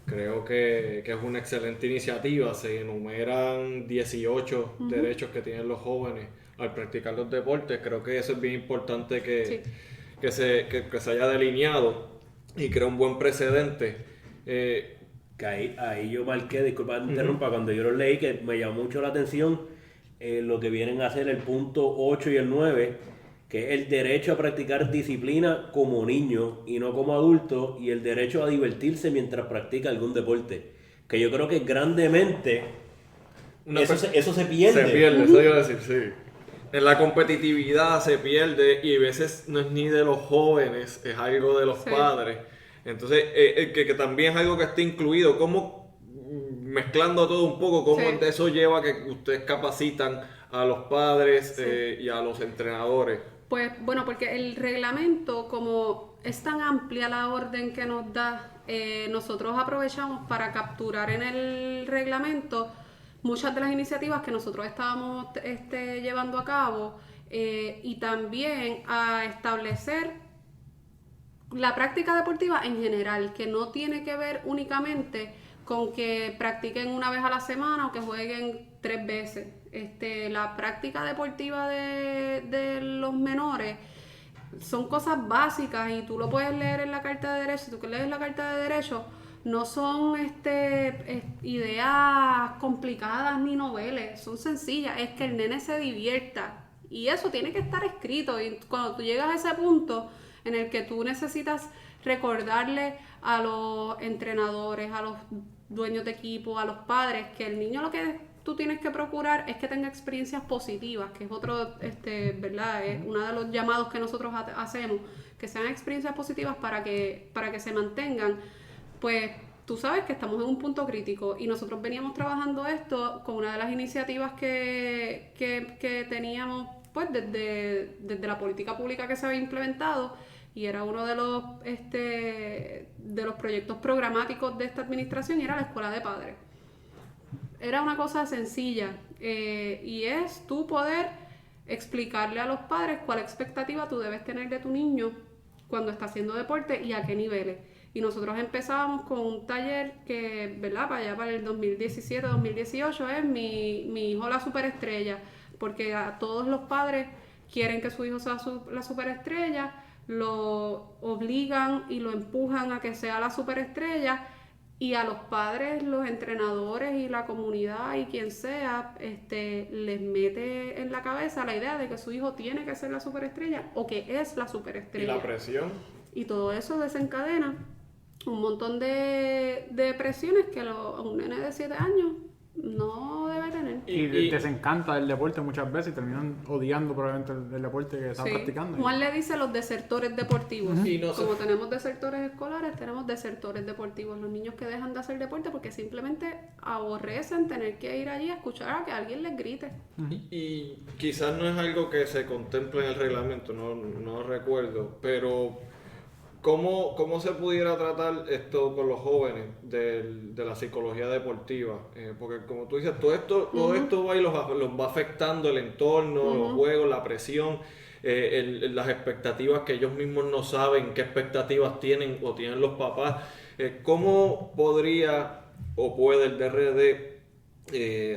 Creo que es una excelente iniciativa. Se enumeran 18 derechos que tienen los jóvenes al practicar los deportes. Creo que eso es bien importante que se haya delineado y crea un buen precedente. Que ahí yo marqué, disculpa que interrumpa, cuando yo lo leí, que me llamó mucho la atención lo que vienen a hacer el punto 8 y el 9, que es el derecho a practicar disciplina como niño y no como adulto, y el derecho a divertirse mientras practica algún deporte. Que yo creo que grandemente eso se pierde. Se pierde, eso iba a decir, sí. En la competitividad se pierde y a veces no es ni de los jóvenes, es algo de los padres. Entonces, que también es algo que está incluido, como mezclando todo un poco, cómo eso lleva a que ustedes capacitan a los padres y a los entrenadores. Pues bueno, porque el reglamento, como es tan amplia la orden que nos da, nosotros aprovechamos para capturar en el reglamento muchas de las iniciativas que nosotros estábamos llevando a cabo y también a establecer la práctica deportiva en general, que no tiene que ver únicamente con que practiquen una vez a la semana o que jueguen 3 veces. La práctica deportiva de los menores son cosas básicas y tú lo puedes leer en la Carta de Derechos. Si tú lees la Carta de Derechos, no son ideas complicadas ni noveles, son sencillas, es que el nene se divierta y eso tiene que estar escrito. Y cuando tú llegas a ese punto en el que tú necesitas recordarle a los entrenadores, a los dueños de equipo, a los padres, que el niño lo que tú tienes que procurar es que tenga experiencias positivas, que es otro, ¿verdad? Es uno de los llamados que nosotros hacemos, que sean experiencias positivas para que se mantengan. Pues tú sabes que estamos en un punto crítico y nosotros veníamos trabajando esto con una de las iniciativas que teníamos pues desde la política pública que se había implementado, y era uno de los proyectos programáticos de esta administración, y era la escuela de padres. Era una cosa sencilla y es tú poder explicarle a los padres cuál expectativa tú debes tener de tu niño cuando está haciendo deporte y a qué niveles. Y nosotros empezábamos con un taller que, ¿verdad? Para allá, para el 2017-2018, es mi hijo la superestrella, porque a todos los padres quieren que su hijo sea la superestrella, lo obligan y lo empujan a que sea la superestrella, y a los padres, los entrenadores y la comunidad y quien sea, les mete en la cabeza la idea de que su hijo tiene que ser la superestrella o que es la superestrella. ¿Y la presión? Y todo eso desencadena un montón de presiones que un nene de 7 años no debe tener. Y les encanta el deporte muchas veces y terminan odiando probablemente el deporte que están practicando. Juan le dice los desertores deportivos. Como tenemos desertores escolares, tenemos desertores deportivos. Los niños que dejan de hacer deporte porque simplemente aborrecen tener que ir allí a escuchar a que alguien les grite. Y quizás no es algo que se contempla en el reglamento, no recuerdo, pero ¿cómo se pudiera tratar esto con los jóvenes de la psicología deportiva? Porque como tú dices, todo esto va y los va afectando el entorno, los juegos, la presión, las expectativas que ellos mismos no saben qué expectativas tienen o tienen los papás. ¿Cómo podría o puede el DRD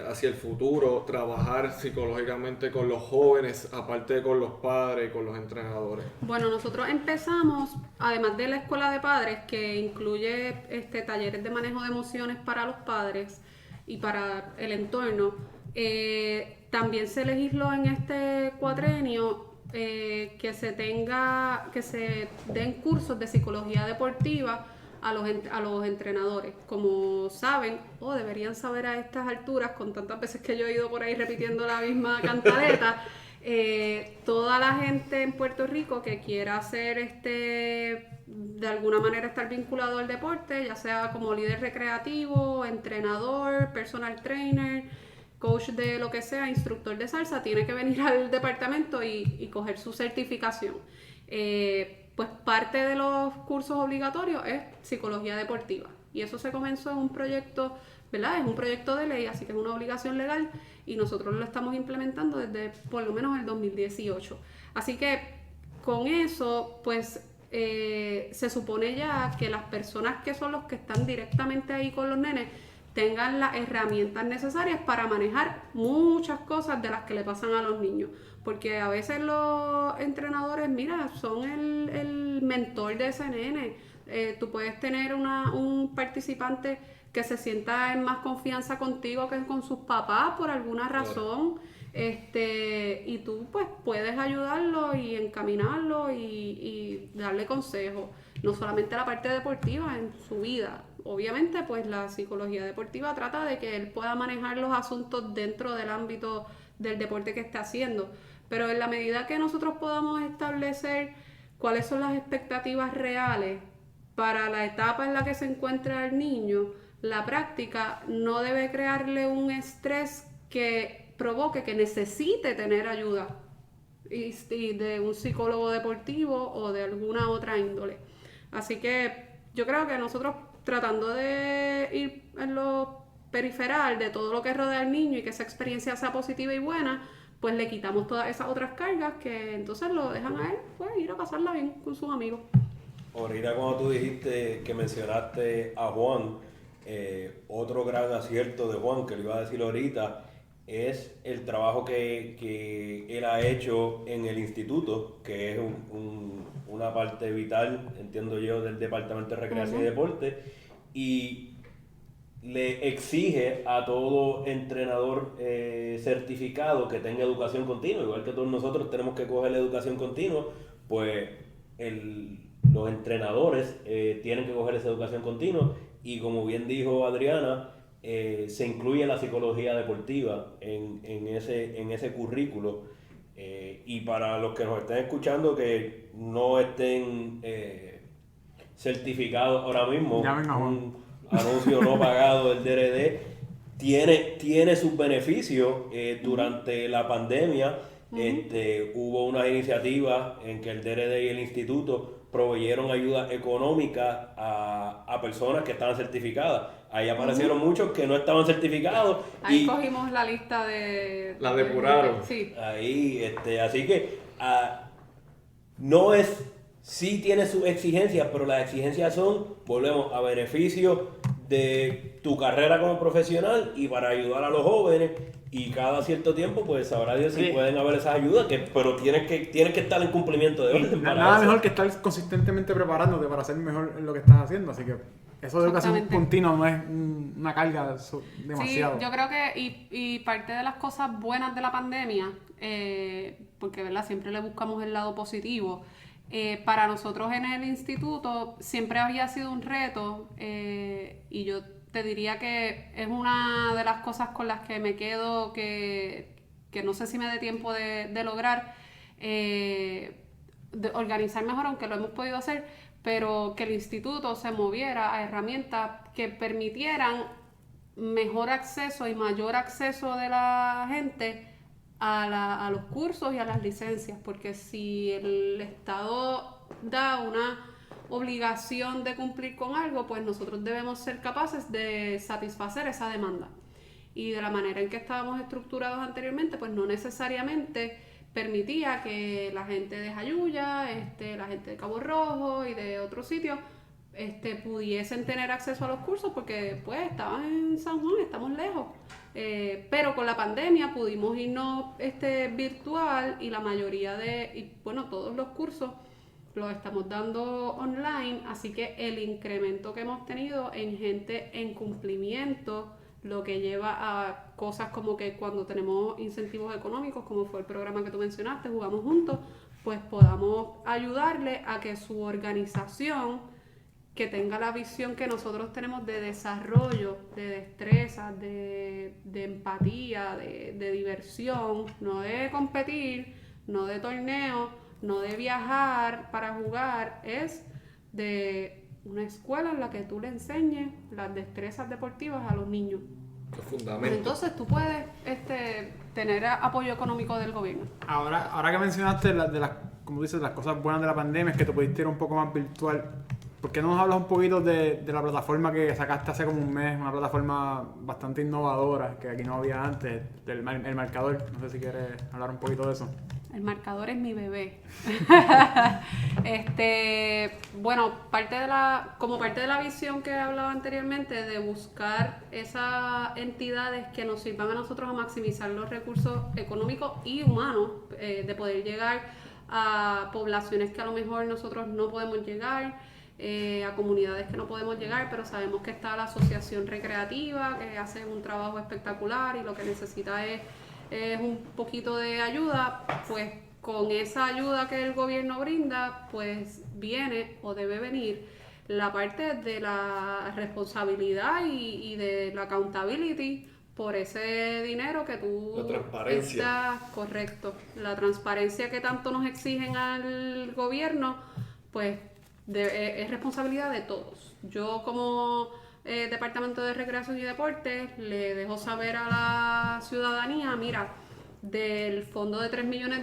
hacia el futuro trabajar psicológicamente con los jóvenes, aparte de con los padres y con los entrenadores? Bueno, nosotros empezamos, además de la escuela de padres, que incluye talleres de manejo de emociones para los padres y para el entorno, también se legisló en este cuatrenio que se den cursos de psicología deportiva a los entrenadores. Como saben, o deberían saber a estas alturas, con tantas veces que yo he ido por ahí repitiendo la misma cantaleta, toda la gente en Puerto Rico que quiera hacer de alguna manera estar vinculado al deporte, ya sea como líder recreativo, entrenador, personal trainer, coach de lo que sea, instructor de salsa, tiene que venir al departamento y coger su certificación. Pues parte de los cursos obligatorios es psicología deportiva, y eso se comenzó en un proyecto, ¿verdad? Es un proyecto de ley, así que es una obligación legal y nosotros lo estamos implementando desde por lo menos el 2018. Así que con eso, pues se supone ya que las personas que son los que están directamente ahí con los nenes tengan las herramientas necesarias para manejar muchas cosas de las que le pasan a los niños. Porque a veces los entrenadores, mira, son el mentor de ese nene. Tú puedes tener un participante que se sienta en más confianza contigo que con sus papás por alguna razón. Y tú pues puedes ayudarlo y encaminarlo y darle consejos. No solamente la parte deportiva en su vida. Obviamente pues la psicología deportiva trata de que él pueda manejar los asuntos dentro del ámbito del deporte que está haciendo. Pero en la medida que nosotros podamos establecer cuáles son las expectativas reales para la etapa en la que se encuentra el niño, la práctica no debe crearle un estrés que provoque que necesite tener ayuda y de un psicólogo deportivo o de alguna otra índole. Así que yo creo que nosotros, tratando de ir en lo periferal de todo lo que rodea al niño y que esa experiencia sea positiva y buena, pues le quitamos todas esas otras cargas que entonces lo dejan a él pues ir a pasarla bien con sus amigos. Ahorita cuando tú dijiste que mencionaste a Juan, otro gran acierto de Juan, que lo iba a decir ahorita, es el trabajo que él ha hecho en el instituto, que es una parte vital, entiendo yo, del Departamento de Recreación y Deporte, y le exige a todo entrenador certificado que tenga educación continua, igual que todos nosotros tenemos que coger la educación continua, pues los entrenadores tienen que coger esa educación continua, y como bien dijo Adriana, se incluye la psicología deportiva en ese currículo. Y para los que nos estén escuchando que no estén certificados ahora mismo, un anuncio no pagado del DRD tiene sus beneficios. Durante la pandemia hubo unas iniciativas en que el DRD y el instituto proveyeron ayuda económica a personas que estaban certificadas. Ahí aparecieron muchos que no estaban certificados. Ahí cogimos la lista de... La depuraron. Sí. Ahí, así que no es... Sí tiene sus exigencias, pero las exigencias son, volvemos, a beneficio de tu carrera como profesional y para ayudar a los jóvenes. Y cada cierto tiempo, pues sabrá Dios si pueden haber esas ayudas, pero tienes que estar en cumplimiento de orden. Nada mejor que estar consistentemente preparándote para ser mejor en lo que estás haciendo. Así que eso de educación continua no es una carga demasiado. Sí, yo creo que, y parte de las cosas buenas de la pandemia, porque ¿verdad? Siempre le buscamos el lado positivo. Para nosotros en el instituto siempre había sido un reto, y yo te diría que es una de las cosas con las que me quedo, que no sé si me dé tiempo de lograr, de organizar mejor, aunque lo hemos podido hacer, pero que el instituto se moviera a herramientas que permitieran mejor acceso y mayor acceso de la gente a los cursos y a las licencias, porque si el Estado da una obligación de cumplir con algo, pues nosotros debemos ser capaces de satisfacer esa demanda. Y de la manera en que estábamos estructurados anteriormente, pues no necesariamente permitía que la gente de Jayuya, la gente de Cabo Rojo y de otros sitios pudiesen tener acceso a los cursos, porque pues estaban en San Juan, estamos lejos. Pero con la pandemia pudimos irnos virtual, y la mayoría todos los cursos los estamos dando online, así que el incremento que hemos tenido en gente en cumplimiento, lo que lleva a cosas como que cuando tenemos incentivos económicos, como fue el programa que tú mencionaste, Jugamos Juntos, pues podamos ayudarle a que su organización, que tenga la visión que nosotros tenemos de desarrollo, de destreza, de empatía, de diversión, no de competir, no de torneo, no de viajar para jugar, es de una escuela en la que tú le enseñes las destrezas deportivas a los niños. Los fundamentos. Entonces tú puedes tener apoyo económico del gobierno. Ahora que mencionaste como dices, las cosas buenas de la pandemia, es que te pudiste ir un poco más virtual. ¿Por qué no nos hablas un poquito de la plataforma que sacaste hace como un mes? Una plataforma bastante innovadora que aquí no había antes, el marcador. No sé si quieres hablar un poquito de eso. El marcador es mi bebé. Bueno, como parte de la visión que hablaba anteriormente, de buscar esas entidades que nos sirvan a nosotros a maximizar los recursos económicos y humanos, de poder llegar a poblaciones que a lo mejor nosotros no podemos llegar, a comunidades que no podemos llegar, pero sabemos que está la asociación recreativa que hace un trabajo espectacular y lo que necesita es un poquito de ayuda. Pues con esa ayuda que el gobierno brinda, pues viene o debe venir la parte de la responsabilidad y de la accountability por ese dinero que tú... La transparencia. Correcto. La transparencia que tanto nos exigen al gobierno, pues es responsabilidad de todos. Yo como Departamento de Recreación y Deportes le dejo saber a la ciudadanía, mira, del fondo de $3 millones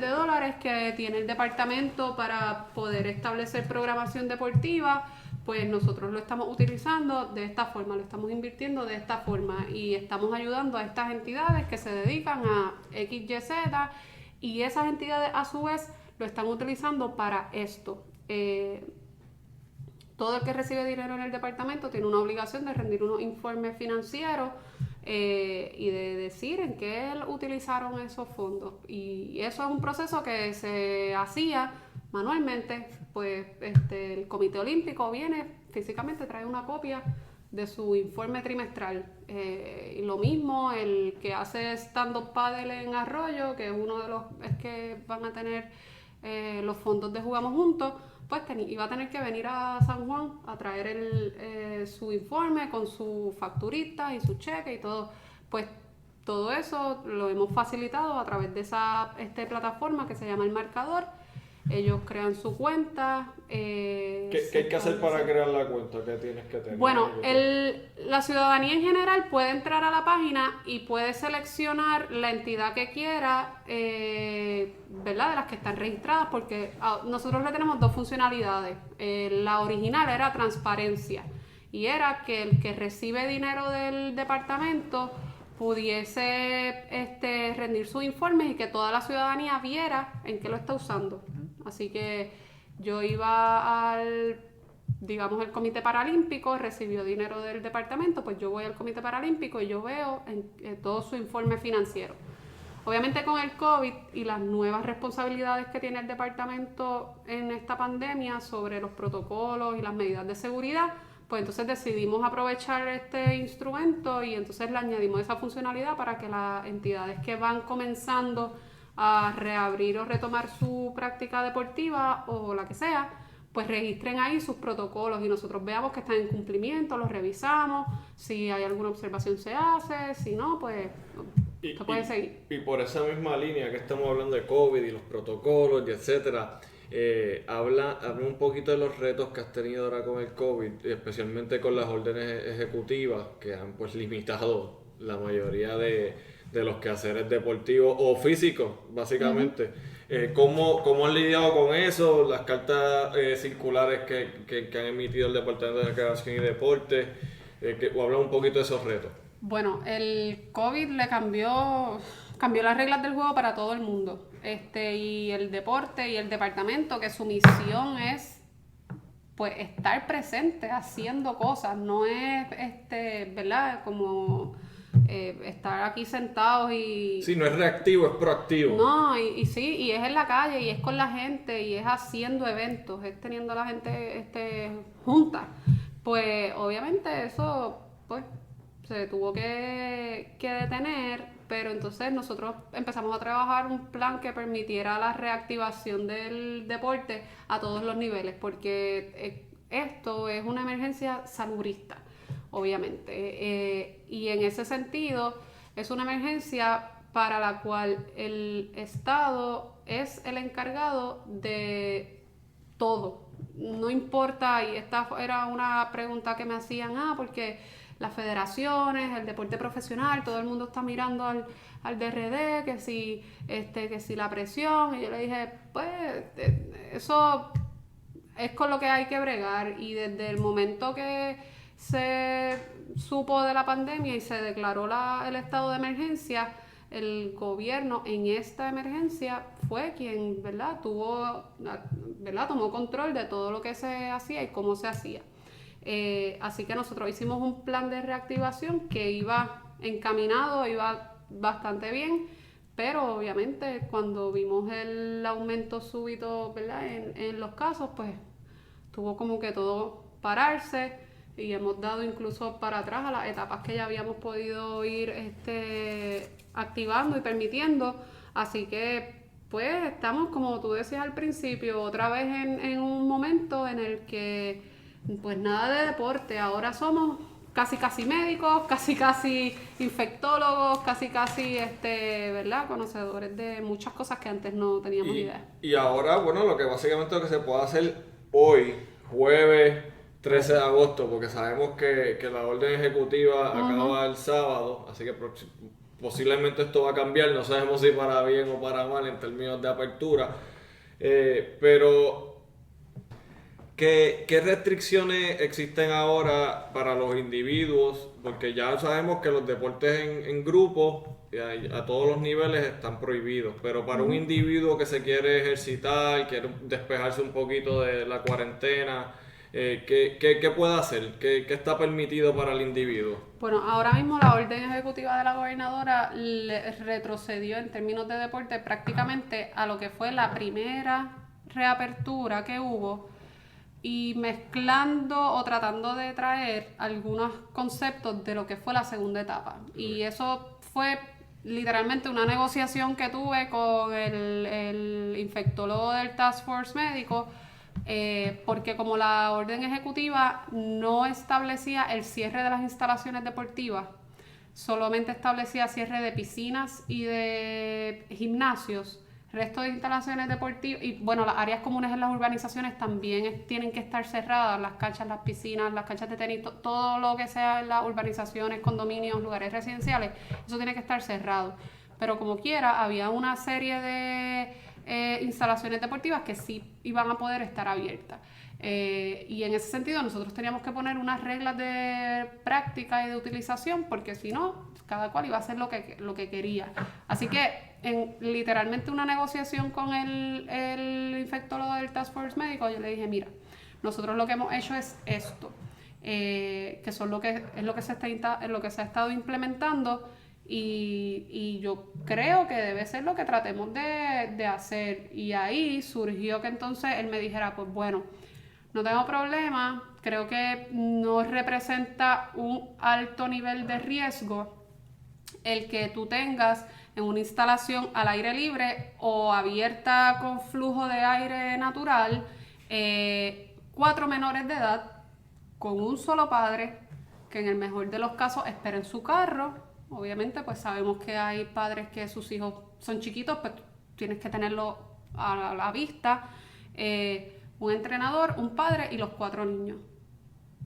que tiene el departamento para poder establecer programación deportiva, pues nosotros lo estamos utilizando de esta forma, lo estamos invirtiendo de esta forma y estamos ayudando a estas entidades que se dedican a XYZ, y esas entidades a su vez lo están utilizando para esto. Todo el que recibe dinero en el departamento tiene una obligación de rendir unos informes financieros y de decir en qué utilizaron esos fondos. Y eso es un proceso que se hacía manualmente. Pues el Comité Olímpico viene físicamente, trae una copia de su informe trimestral. Y lo mismo el que hace stand-up paddle en Arroyo, que es uno de los que van a tener los fondos de Jugamos Juntos, pues iba a tener que venir a San Juan a traer su informe con su facturita y su cheque y todo. Pues todo eso lo hemos facilitado a través de esa plataforma que se llama El Marcador. Ellos crean su cuenta. ¿Qué hay que hacer para crear la cuenta? ¿Qué tienes que tener? Bueno, la ciudadanía en general puede entrar a la página y puede seleccionar la entidad que quiera, ¿verdad? De las que están registradas, porque nosotros le tenemos dos funcionalidades. La original era transparencia, y era que el que recibe dinero del departamento pudiese rendir sus informes y que toda la ciudadanía viera en qué lo está usando. Así que yo iba al Comité Paralímpico, recibió dinero del departamento, pues yo voy al Comité Paralímpico y yo veo todo su informe financiero. Obviamente con el COVID y las nuevas responsabilidades que tiene el departamento en esta pandemia sobre los protocolos y las medidas de seguridad, pues entonces decidimos aprovechar este instrumento y entonces le añadimos esa funcionalidad para que las entidades que van comenzando a reabrir o retomar su práctica deportiva o la que sea, pues registren ahí sus protocolos y nosotros veamos que están en cumplimiento, los revisamos, si hay alguna observación se hace, si no, pues se puede seguir. Y por esa misma línea que estamos hablando de COVID y los protocolos y etcétera, habla un poquito de los retos que has tenido ahora con el COVID, especialmente con las órdenes ejecutivas que han pues limitado la mayoría de los quehaceres deportivos o físicos, básicamente. ¿Cómo han lidiado con eso? Las cartas circulares que han emitido el Departamento de Recreación y Deporte, o habla un poquito de esos retos. Bueno, el COVID le cambió las reglas del juego para todo el mundo. Y el deporte y el departamento, que su misión es pues estar presente haciendo cosas, no es ¿verdad? Como estar aquí sentados y... Sí, no es reactivo, es proactivo. No, y sí, y es en la calle, y es con la gente, y es haciendo eventos, es teniendo a la gente junta. Pues obviamente eso pues se tuvo que detener, pero entonces nosotros empezamos a trabajar un plan que permitiera la reactivación del deporte a todos los niveles, porque esto es una emergencia salubrista, obviamente, y en ese sentido es una emergencia para la cual el Estado es el encargado de todo. No importa, y esta era una pregunta que me hacían, porque las federaciones, el deporte profesional, todo el mundo está mirando al DRD, que si la presión, y yo le dije, pues eso es con lo que hay que bregar, y desde el momento que se supo de la pandemia y se declaró el estado de emergencia, el gobierno en esta emergencia fue quien, ¿verdad?, tomó control de todo lo que se hacía y cómo se hacía. Así que nosotros hicimos un plan de reactivación que iba encaminado, iba bastante bien, pero obviamente cuando vimos el aumento súbito, ¿verdad?, en los casos, pues tuvo como que todo pararse y hemos dado incluso para atrás a las etapas que ya habíamos podido ir activando y permitiendo. Así que pues estamos, como tú decías al principio, otra vez en un momento en el que pues nada de deporte, ahora somos casi médicos, casi infectólogos, casi ¿verdad?, conocedores de muchas cosas que antes no teníamos idea. Y ahora, bueno, lo que básicamente lo que se puede hacer hoy, jueves 13 de agosto, porque sabemos que la orden ejecutiva acaba el sábado, así que posiblemente esto va a cambiar, no sabemos si para bien o para mal en términos de apertura, pero ¿qué restricciones existen ahora para los individuos? Porque ya sabemos que los deportes en grupo a todos los niveles están prohibidos, pero para un individuo que se quiere ejercitar, quiere despejarse un poquito de la cuarentena, ¿qué puede hacer? ¿Qué está permitido para el individuo? Bueno, ahora mismo la orden ejecutiva de la gobernadora retrocedió en términos de deporte prácticamente a lo que fue la primera reapertura que hubo, y mezclando o tratando de traer algunos conceptos de lo que fue la segunda etapa. Y eso fue literalmente una negociación que tuve con el infectólogo del Task Force médico, porque como la orden ejecutiva no establecía el cierre de las instalaciones deportivas, solamente establecía cierre de piscinas y de gimnasios, resto de instalaciones deportivas y bueno, las áreas comunes en las urbanizaciones también tienen que estar cerradas, las canchas, las piscinas, las canchas de tenis, todo lo que sea en las urbanizaciones, condominios, lugares residenciales, eso tiene que estar cerrado. Pero como quiera, había una serie de instalaciones deportivas que sí iban a poder estar abiertas. Y en ese sentido nosotros teníamos que poner unas reglas de práctica y de utilización, porque si no, cada cual iba a hacer lo que quería. Así que en literalmente una negociación con el infectólogo del Task Force médico, yo le dije, mira, nosotros lo que hemos hecho es esto, que es lo que se ha estado implementando, y yo creo que debe ser lo que tratemos de hacer. Y ahí surgió que entonces él me dijera, pues bueno, no tengo problema, creo que no representa un alto nivel de riesgo el que tú tengas en una instalación al aire libre o abierta con flujo de aire natural, 4 menores de edad con un solo padre, que en el mejor de los casos esperen su carro. Obviamente pues sabemos que hay padres que sus hijos son chiquitos, pues tienes que tenerlo a la vista, un entrenador, un padre y los 4 niños,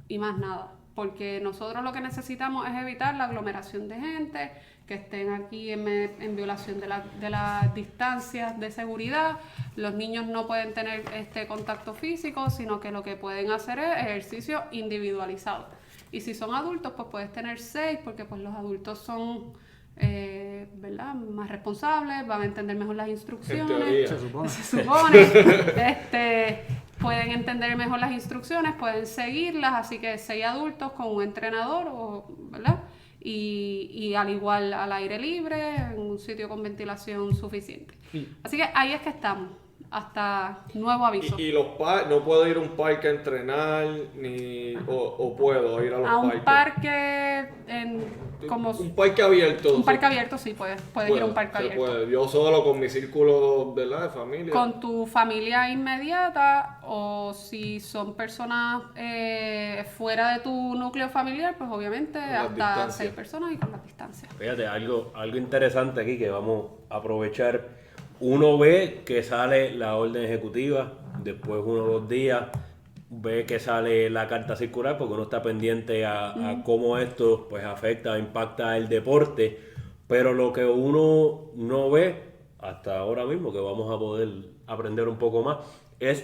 y más nada, porque nosotros lo que necesitamos es evitar la aglomeración de gente, que estén aquí en violación de las distancias de seguridad. Los niños no pueden tener contacto físico, sino que lo que pueden hacer es ejercicio individualizado. Y si son adultos, pues puedes tener 6, porque pues los adultos son ¿verdad?, más responsables, van a entender mejor las instrucciones. Se supone. Pueden entender mejor las instrucciones, pueden seguirlas, así que 6 adultos con un entrenador, ¿verdad? Y al igual al aire libre, en un sitio con ventilación suficiente. Así que ahí es que estamos, hasta nuevo aviso. Y los no puedo ir a un parque a entrenar, o puedo ir a los parques. Un parque un parque abierto. Un parque abierto, sí, puedes ir a un parque abierto. Puede. Yo solo con mi círculo, ¿verdad?, de familia. Con tu familia inmediata, o si son personas fuera de tu núcleo familiar, pues obviamente hasta 6 personas y con las distancias. Fíjate, algo interesante aquí que vamos a aprovechar. Uno ve que sale la orden ejecutiva, después 1 o 2 días ve que sale la carta circular, porque uno está pendiente a cómo esto pues afecta, impacta el deporte, pero lo que uno no ve hasta ahora mismo, que vamos a poder aprender un poco más, es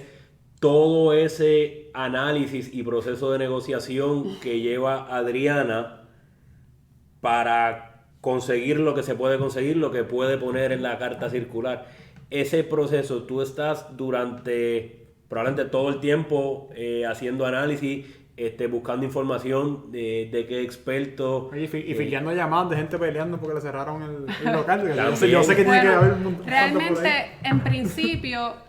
todo ese análisis y proceso de negociación que lleva Adriana para conseguir lo que se puede conseguir, lo que puede poner en la carta circular. Ese proceso, tú estás durante probablemente todo el tiempo haciendo análisis, buscando información de qué expertos. Oye, y fildeando llamadas de gente peleando porque le cerraron el local. También. Yo sé que tiene que haber un montón por ahí. Realmente,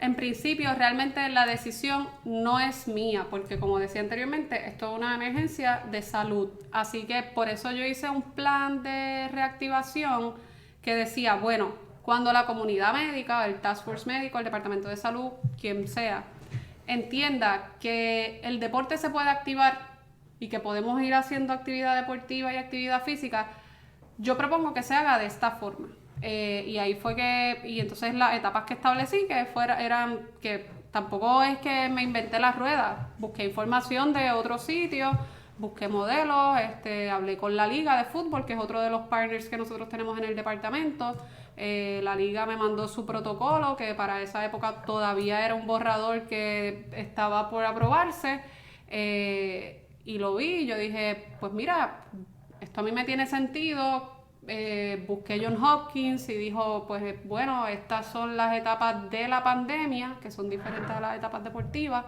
en principio, realmente la decisión no es mía, porque como decía anteriormente, esto es una emergencia de salud. Así que por eso yo hice un plan de reactivación que decía, bueno, cuando la comunidad médica, el Task Force médico, el Departamento de Salud, quien sea, entienda que el deporte se puede activar y que podemos ir haciendo actividad deportiva y actividad física, yo propongo que se haga de esta forma. Y ahí fue y entonces las etapas que establecí eran que tampoco es que me inventé las ruedas, busqué información de otros sitios, busqué modelos, hablé con la liga de fútbol, que es otro de los partners que nosotros tenemos en el departamento. La liga me mandó su protocolo, que para esa época todavía era un borrador que estaba por aprobarse, y lo vi y yo dije, pues mira, esto a mí me tiene sentido. Busqué John Hopkins y dijo, pues bueno, estas son las etapas de la pandemia, que son diferentes a las etapas deportivas,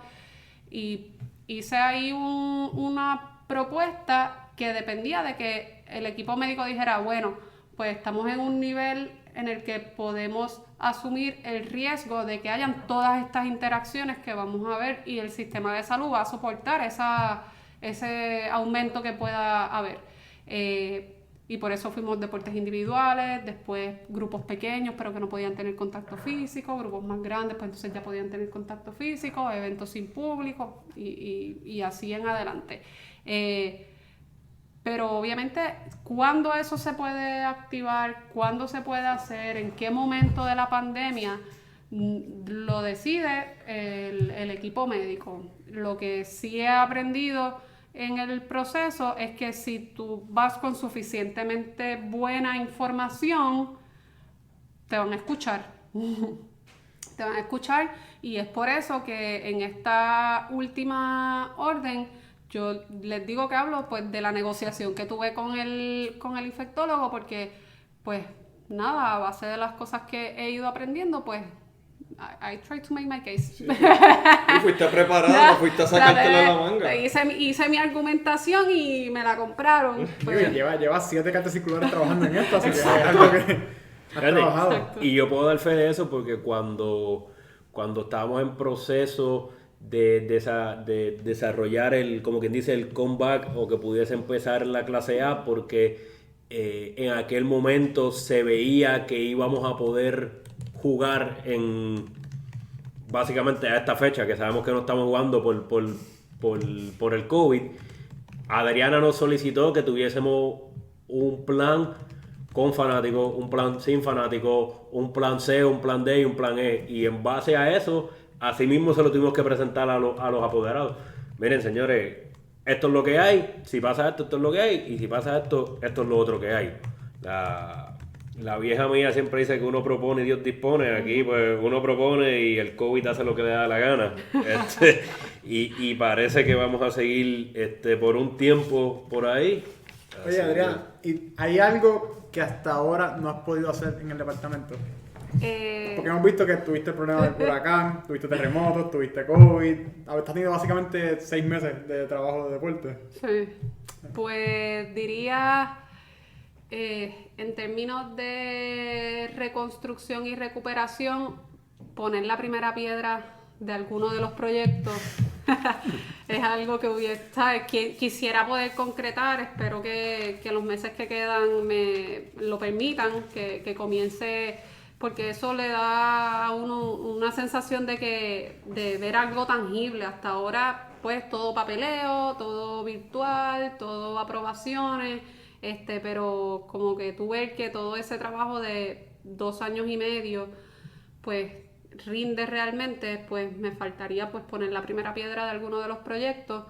y hice ahí una propuesta que dependía de que el equipo médico dijera, bueno, pues estamos en un nivel en el que podemos asumir el riesgo de que hayan todas estas interacciones que vamos a ver y el sistema de salud va a soportar ese aumento que pueda haber. Y por eso fuimos deportes individuales, después grupos pequeños pero que no podían tener contacto físico, grupos más grandes pues entonces ya podían tener contacto físico, eventos sin público y así en adelante. Pero obviamente, ¿cuándo eso se puede activar? ¿Cuándo se puede hacer? ¿En qué momento de la pandemia? Lo decide el equipo médico. Lo que sí he aprendido en el proceso es que si tú vas con suficientemente buena información, te van a escuchar. Te van a escuchar y es por eso que en esta última orden yo les digo que hablo pues de la negociación que tuve con el infectólogo, porque pues nada, a base de las cosas que he ido aprendiendo, pues I try to make my case. Sí. Y fuiste preparada, fuiste a sacártelo de la manga. Hice mi argumentación y me la compraron. Pues. Lleva 7 cartas circulares trabajando en esto, así que es algo que has trabajado. Exacto. Y yo puedo dar fe de eso porque cuando estábamos en proceso de desarrollar como quien dice, el comeback, o que pudiese empezar la clase A, porque en aquel momento se veía que íbamos a poder jugar básicamente a esta fecha, que sabemos que no estamos jugando por el COVID. Adriana nos solicitó que tuviésemos un plan con fanáticos, un plan sin fanáticos, un plan C, un plan D y un plan E, y en base a eso, así mismo se lo tuvimos que presentar a los apoderados. Miren, señores, esto es lo que hay, si pasa esto, esto es lo que hay, y si pasa esto, esto es lo otro que hay. La vieja mía siempre dice que uno propone y Dios dispone. Aquí pues uno propone y el COVID hace lo que le da la gana. Y parece que vamos a seguir por un tiempo por ahí. Oye, Adriana, ¿y hay algo que hasta ahora no has podido hacer en el departamento? Porque hemos visto que tuviste problemas del huracán, tuviste terremotos, tuviste COVID. Has tenido básicamente 6 meses de trabajo de deporte. Sí. Pues diría, en términos de reconstrucción y recuperación, poner la primera piedra de alguno de los proyectos es algo que quisiera poder concretar. Espero que los meses que quedan me lo permitan, que comience, porque eso le da a uno una sensación de ver algo tangible. Hasta ahora pues todo papeleo, todo virtual, todo aprobaciones, pero como que tú ver que todo ese trabajo de 2 años y medio pues rinde realmente, pues me faltaría pues poner la primera piedra de alguno de los proyectos,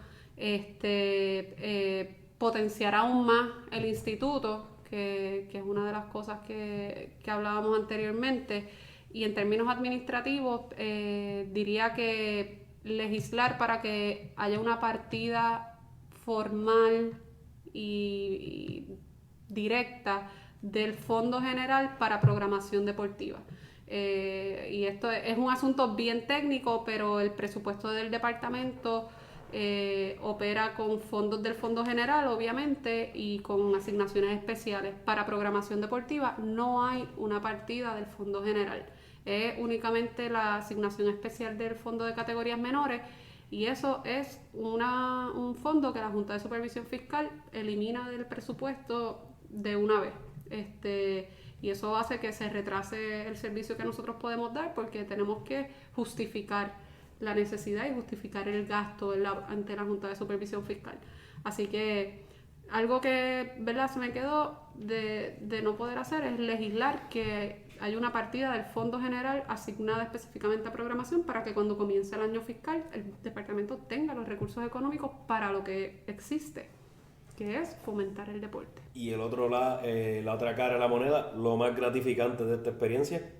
potenciar aún más el instituto, que es una de las cosas que hablábamos anteriormente, y en términos administrativos diría que legislar para que haya una partida formal y directa del Fondo General para Programación Deportiva. Y esto es un asunto bien técnico, pero el presupuesto del departamento opera con fondos del Fondo General, obviamente, y con asignaciones especiales. Para programación deportiva no hay una partida del Fondo General, es únicamente la asignación especial del Fondo de Categorías Menores, y eso es un fondo que la Junta de Supervisión Fiscal elimina del presupuesto de una vez. Y eso hace que se retrase el servicio que nosotros podemos dar, porque tenemos que justificar la necesidad y justificar el gasto ante la Junta de Supervisión Fiscal. Así que algo que, ¿verdad?, se me quedó de no poder hacer es legislar que hay una partida del Fondo General asignada específicamente a programación para que cuando comience el año fiscal el departamento tenga los recursos económicos para lo que existe, que es fomentar el deporte. Y la otra cara de la moneda, lo más gratificante de esta experiencia.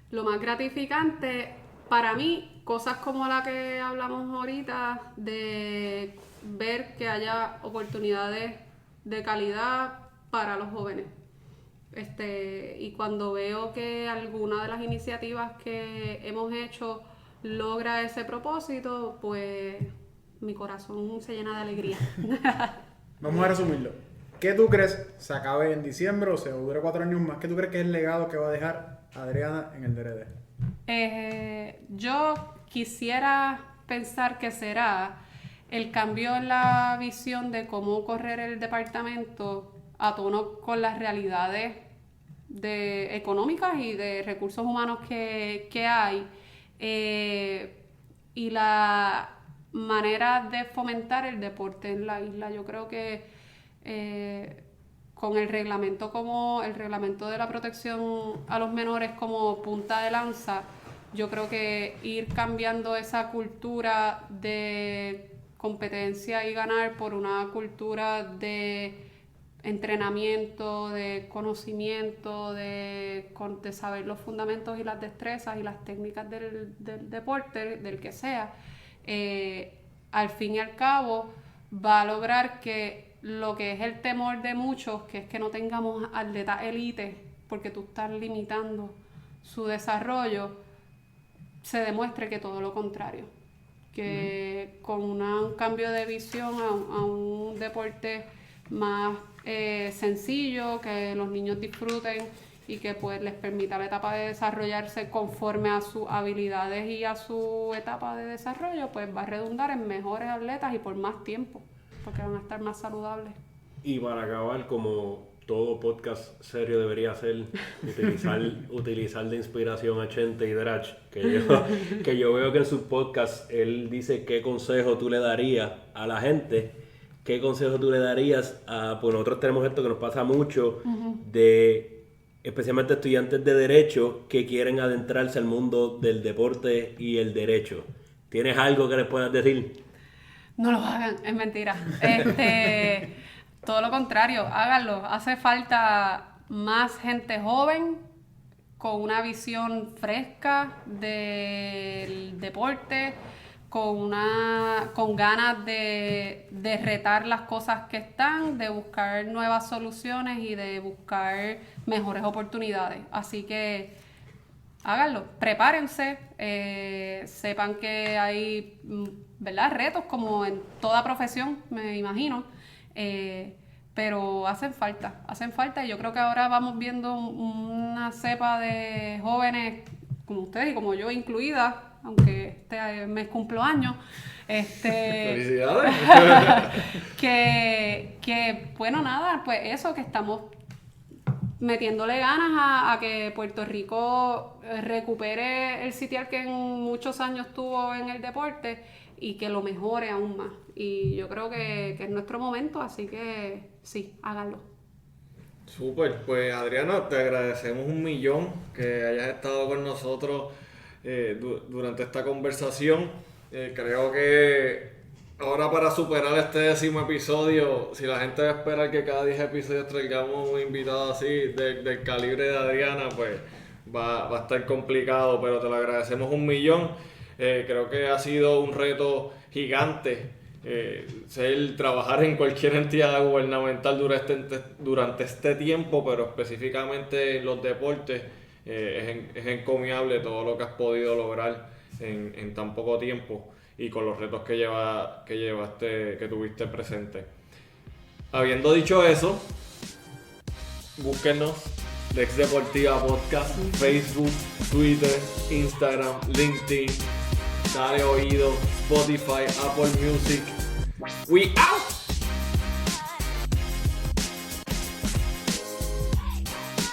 Lo más gratificante para mí, cosas como la que hablamos ahorita, de ver que haya oportunidades de calidad para los jóvenes. Y cuando veo que alguna de las iniciativas que hemos hecho logra ese propósito, pues mi corazón se llena de alegría. Vamos a resumirlo. ¿Qué tú crees se acabe en diciembre o se dure 4 años más? ¿Qué tú crees que es el legado que va a dejar Adriana en el DRD? Yo quisiera pensar que será el cambio en la visión de cómo correr el departamento a tono con las realidades económicas y de recursos humanos que hay, y la manera de fomentar el deporte en la isla. Yo creo que con el reglamento de la protección a los menores como punta de lanza, yo creo que ir cambiando esa cultura de competencia y ganar por una cultura de entrenamiento, de conocimiento, de saber los fundamentos y las destrezas y las técnicas del deporte, del que sea, al fin y al cabo va a lograr que lo que es el temor de muchos, que es que no tengamos atletas élite porque tú estás limitando su desarrollo, se demuestre que todo lo contrario, que con un cambio de visión a un deporte más sencillo, que los niños disfruten y que pues les permita la etapa de desarrollarse conforme a sus habilidades y a su etapa de desarrollo, pues va a redundar en mejores atletas y por más tiempo, porque van a estar más saludables. Y para acabar, como todo podcast serio debería ser, utilizar de inspiración a Chente y Drach, que yo veo que en sus podcasts él dice qué consejo tú le darías a la gente. ¿Qué consejo tú le darías a, pues nosotros tenemos esto que nos pasa mucho, de especialmente estudiantes de Derecho que quieren adentrarse al mundo del deporte y el derecho? ¿Tienes algo que les puedas decir? No lo hagan, es mentira. Todo lo contrario, háganlo. Hace falta más gente joven con una visión fresca del deporte, con ganas de retar las cosas que están, de buscar nuevas soluciones y de buscar mejores oportunidades. Así que háganlo, prepárense, sepan que hay, ¿verdad?, retos como en toda profesión, me imagino, pero hacen falta y yo creo que ahora vamos viendo una cepa de jóvenes como ustedes y como yo incluida, aunque este mes cumplo años, ¡Felicidades! que bueno, nada, pues eso, que estamos metiéndole ganas a que Puerto Rico recupere el sitial que en muchos años tuvo en el deporte y que lo mejore aún más. Y yo creo que es nuestro momento, así que sí, háganlo. Súper, pues Adriana, te agradecemos 1,000,000 que hayas estado con nosotros durante esta conversación. Creo que ahora, para superar este 10º episodio, si la gente va a esperar que cada 10 episodios traigamos un invitado así del calibre de Adriana, pues va a estar complicado, pero te lo agradecemos 1,000,000. Creo que ha sido un reto gigante trabajar en cualquier entidad gubernamental durante este tiempo, pero específicamente en los deportes, es encomiable todo lo que has podido lograr en tan poco tiempo y con los retos que tuviste presente. Habiendo dicho eso, búsquenos Lex Deportiva Podcast, Facebook, Twitter, Instagram, LinkedIn, dale oído, Spotify, Apple Music. We out!